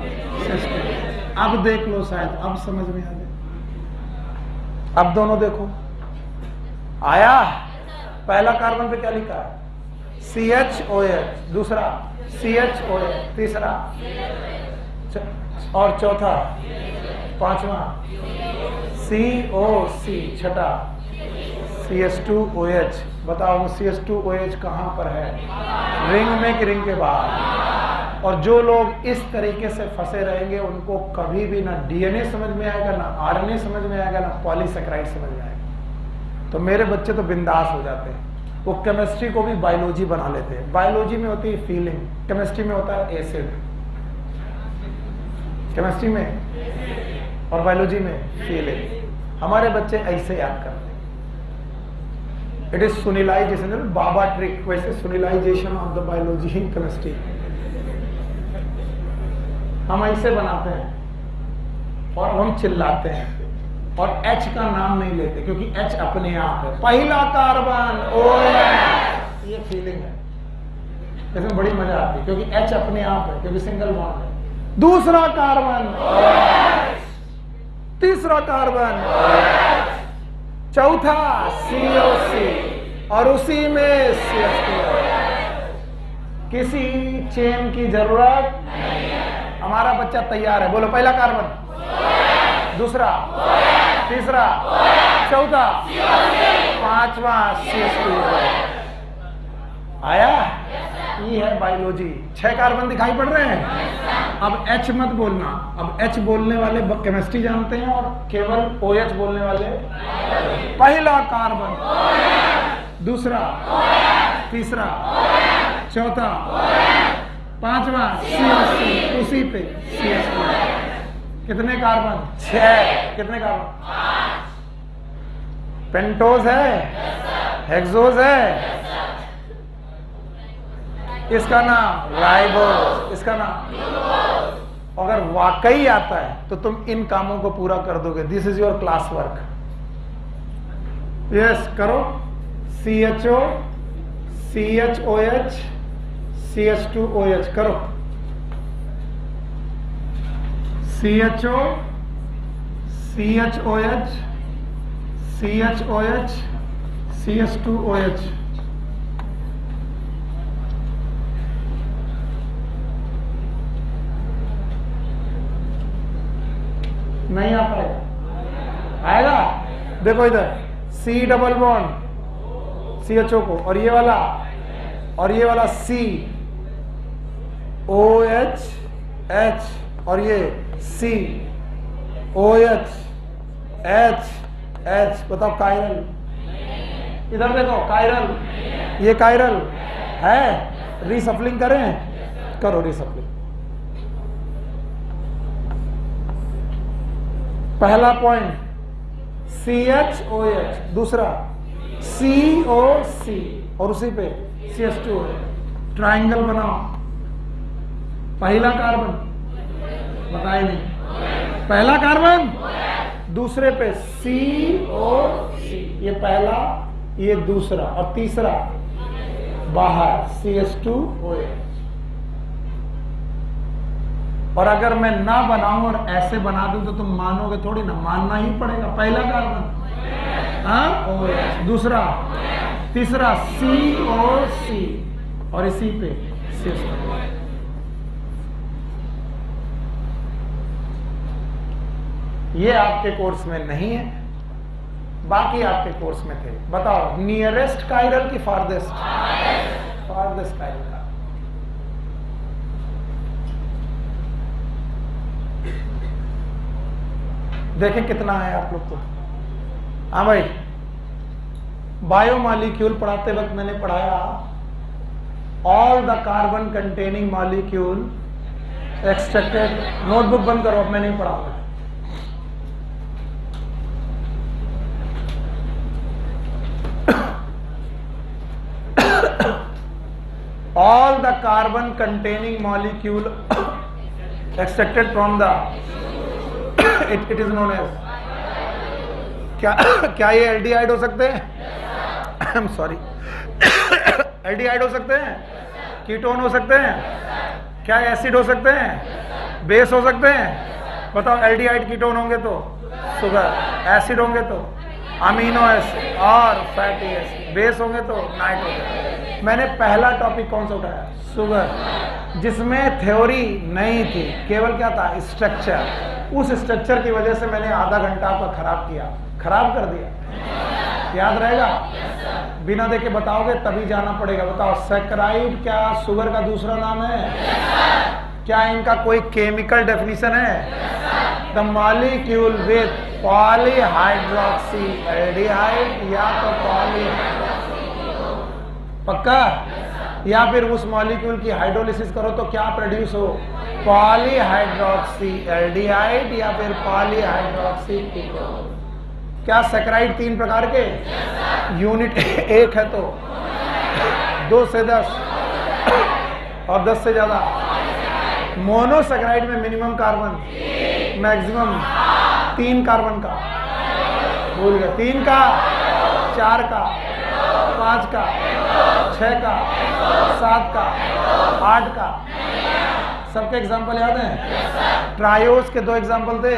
अब देख लो, शायद अब समझ में आ जाए। अब दोनों देखो, आया? पहला कार्बन पे क्या लिखा है? CHOH, दूसरा CHOH, तीसरा और चौथा, पांचवा COC, छठा CH2OH। बताओ वो CH2OH कहां पर है? रिंग में कि रिंग के बाहर? और जो लोग इस तरीके से फंसे रहेंगे उनको कभी भी ना DNA समझ में आएगा, ना RNA समझ में आएगा, ना पॉलीसेकेराइड समझ में आएगा। तो मेरे बच्चे तो बिंदास हो जाते हैं, वो केमिस्ट्री को भी बायोलॉजी बना लेते हैं। बायोलॉजी में होती है फीलिंग, केमिस्ट्री में होता है एसिड, केमिस्ट्री में, और बायोलॉजी में फीलिंग। हमारे बच्चे ऐसे याद करते हैं। इट इज सुनिलाइजेशन, बाबा ट्रिक, वैसे सुनिलाइजेशन of the biology in chemistry हम ऐसे बनाते हैं, और हम चिल्लाते हैं, और H का नाम नहीं लेते, क्योंकि H अपने आप है। पहला कार्बन OH, ये फीलिंग है, इसमें बड़ी मजा आती है, क्योंकि H अपने आप है, क्योंकि सिंगल बॉन्ड है। दूसरा कार्बन OH, तीसरा कार्बन OH, चौथा COC, और उसी में CH2। किसी चेन की जरूरत नहीं है। हमारा बच्चा तैयार है। बोलो पहला कार्बन, दूसरा, तीसरा, चौथा, पांचवा CH2। आया? ई है बायोलॉजी। 6 कार्बन दिखाई पड़ रहे हैं। अब H मत बोलना। अब H बोलने वाले केमिस्ट्री जानते हैं और केवल OH बोलने वाले। पहला कार्बन, दूसरा, तीसरा, चौथा, पांचवा CH3, उसी पे CH2। कितने कार्बन? 6। कितने कार्बन? पेंटोज है, हेक्सोज है, इसका नाम राइबोज, इसका नाम। अगर वाकई आता है तो तुम इन कामों को पूरा कर दोगे। This is your class work. Yes, करो। CHO, CHOH, CH2OH करो। CHO, CHOH, CHOH, CH2OH। नहीं आ पाएगा? आएगा? देखो इधर C डबल बॉन्ड CHO को, और ये वाला C OH H, और ये C OH H H। बताओ कायरल? इधर देखो, कायरल। ये कायरल है। रीसफलिंग करें? करो रीसफलिंग। पहला पॉइंट CHOH, दूसरा COC, और उसी पे CH2OH। ट्राइंगल बनाओ। पहला कार्बन बताए नहीं। पहला कार्बन, दूसरे पे COC, ये पहला, ये दूसरा, और तीसरा बाहर CH2OH। और अगर मैं ना बनाऊं और ऐसे बना दूं तो तुम मानोगे थोड़ी ना, मानना ही पड़ेगा। पहला कार्बन, हाँ, OH, दूसरा, तीसरा COC, और इसी पे CH2OH। ये आपके कोर्स में नहीं है, बाकी आपके कोर्स में थे। बताओ, नियरेस्ट कायरल की फारदेस्ट? फारदेस्ट कायरल का। देखें कितना है आप लोग को। हाँ भाई, बायोमॉलिक्यूल पढ़ाते वक्त मैंने पढ़ाया all the carbon containing molecule extracted. Notebook बंद करो, अब मैं नहीं पढ़ाऊंगा। all the carbon containing molecule extracted from the it is known as, क्या ये एल्डिहाइड हो सकते हैं? आई एम सॉरी, एल्डिहाइड हो सकते हैं, कीटोन हो सकते हैं, क्या एसिड हो सकते हैं, बेस हो सकते हैं? बताओ, एल्डिहाइड कीटोन होंगे तो शुगर, एसिड होंगे तो अमीनो एसिड, और फैटी एसिड, बेस होंगे तो नाइट्रोजन। मैंने पहला टॉपिक कौन सा उठाया? शुगर, जिसमें थ्योरी नहीं थी, केवल क्या था? स्ट्रक्चर। उस स्ट्रक्चर की वजह से मैंने आधा घंटा आपका खराब किया, खराब कर दिया। याद रहेगा? बिना देखे बताओगे तभी जाना पड़ेगा। बताओ, सैकराइड क्या शुगर का दूसरा नाम है? क्या इनका कोई केमिकल डेफिनेशन है? The molecule with polyhydroxy aldehyde, या तो पक्का, या फिर उस मॉलिक्यूल की हाइड्रोलिसिस करो तो क्या प्रोड्यूस हो? पॉलीहाइड्रोक्सी एल्डिहाइड या फिर पॉलीहाइड्रोक्सी कीटोन। क्या सैकराइड 3 प्रकार के? यूनिट 1 है तो 2 से 10 और 10 से ज्यादा। मोनोसैकराइड में मिनिमम कार्बन, मैक्सिमम 3 कार्बन का, भूल गया, 3 का, 4 का, 5 का, 6 का, 7 का, 8 का। सबके एग्जाम्पल याद हैं? ट्रायोस के 2 एग्जाम्पल थे,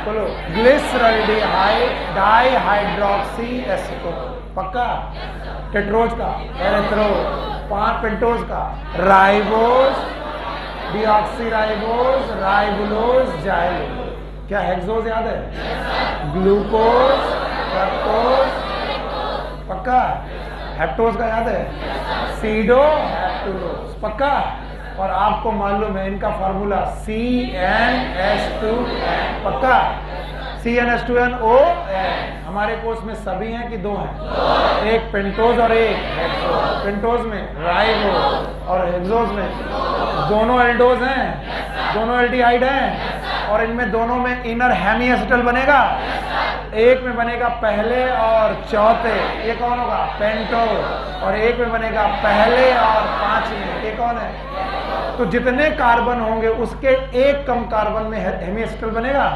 बोलो। ग्लिसरॉल्डिहाइड डाइहाइड्रोक्सी एसीटोन, पक्का। टेट्रोज का, एरिथ्रोज, 5 पेंटोज का, राइबोज, डीऑक्सीराइबोज, राइबुलोज, जाइलोज। क्या हेक्सोज याद है? ग्लूकोज, फ्रक्टोज, पक्का? हेप्टोज का याद है? सीडो हेप्टुलोज, पक्का? और आपको मालूम है इनका फार्मूला CnH2n, पक्का? CnH2nO। हमारे कोर्स में सभी हैं कि 2 हैं? एक पेंटोज और एक हेक्सोज। पेंटोज में राइबोज और हेक्सोज में दोनों एल्डोज हैं, दोनों एल्डिहाइड हैं, और इनमें दोनों में इनर हेमी एसिटल बनेगा। एक में बनेगा पहले और चौथे, ये कौन होगा? पेंटोज। और एक में बनेगा पहले और पांचवें, ये कौन है? तो जितने कार्बन होंगे उसके एक कम कार्बन में हेमी एसिटल बनेगा।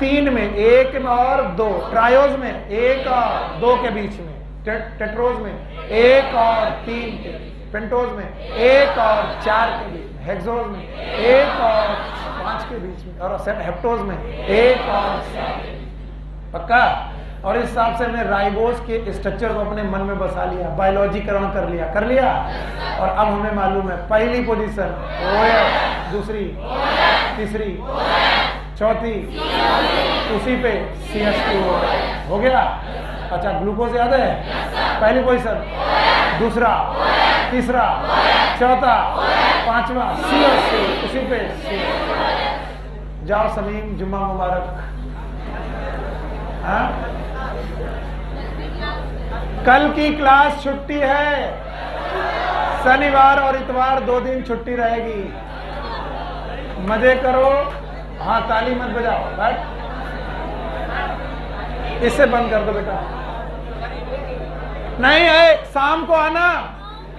3 में 1 और 2, ट्रायोज में 1 और 2 के बीच में, टेट्रोज में 1 और 3 के, पेंटोज में 1 और 4 के बीच में, हेक्सोज में 1 और 5 के बीच में, और हेप्टोज में 1 और 7। पक्का? और इस हिसाब से हमने राइबोज के स्ट्रक्चर को अपने मन में बसा लिया, बायोलॉजीकरण कर लिया। और अब हमें मालूम है पहली पोजीशन OH, दूसरी, तीसरी, चौथी, उसी पे CH2 हो गया। अच्छा, ग्लूकोज याद है? पहली पोजीशन, दूसरा, तीसरा, चौथा, पांचवा CH2, उसी पे जाओ समीम, जुम्मा मुबारक। हाँ? कल की क्लास छुट्टी है, शनिवार और इतवार 2 दिन छुट्टी रहेगी। मजे करो। हाँ, ताली मत बजाओ, बैठ। इससे बंद कर दो बेटा। नहीं है, शाम को आना।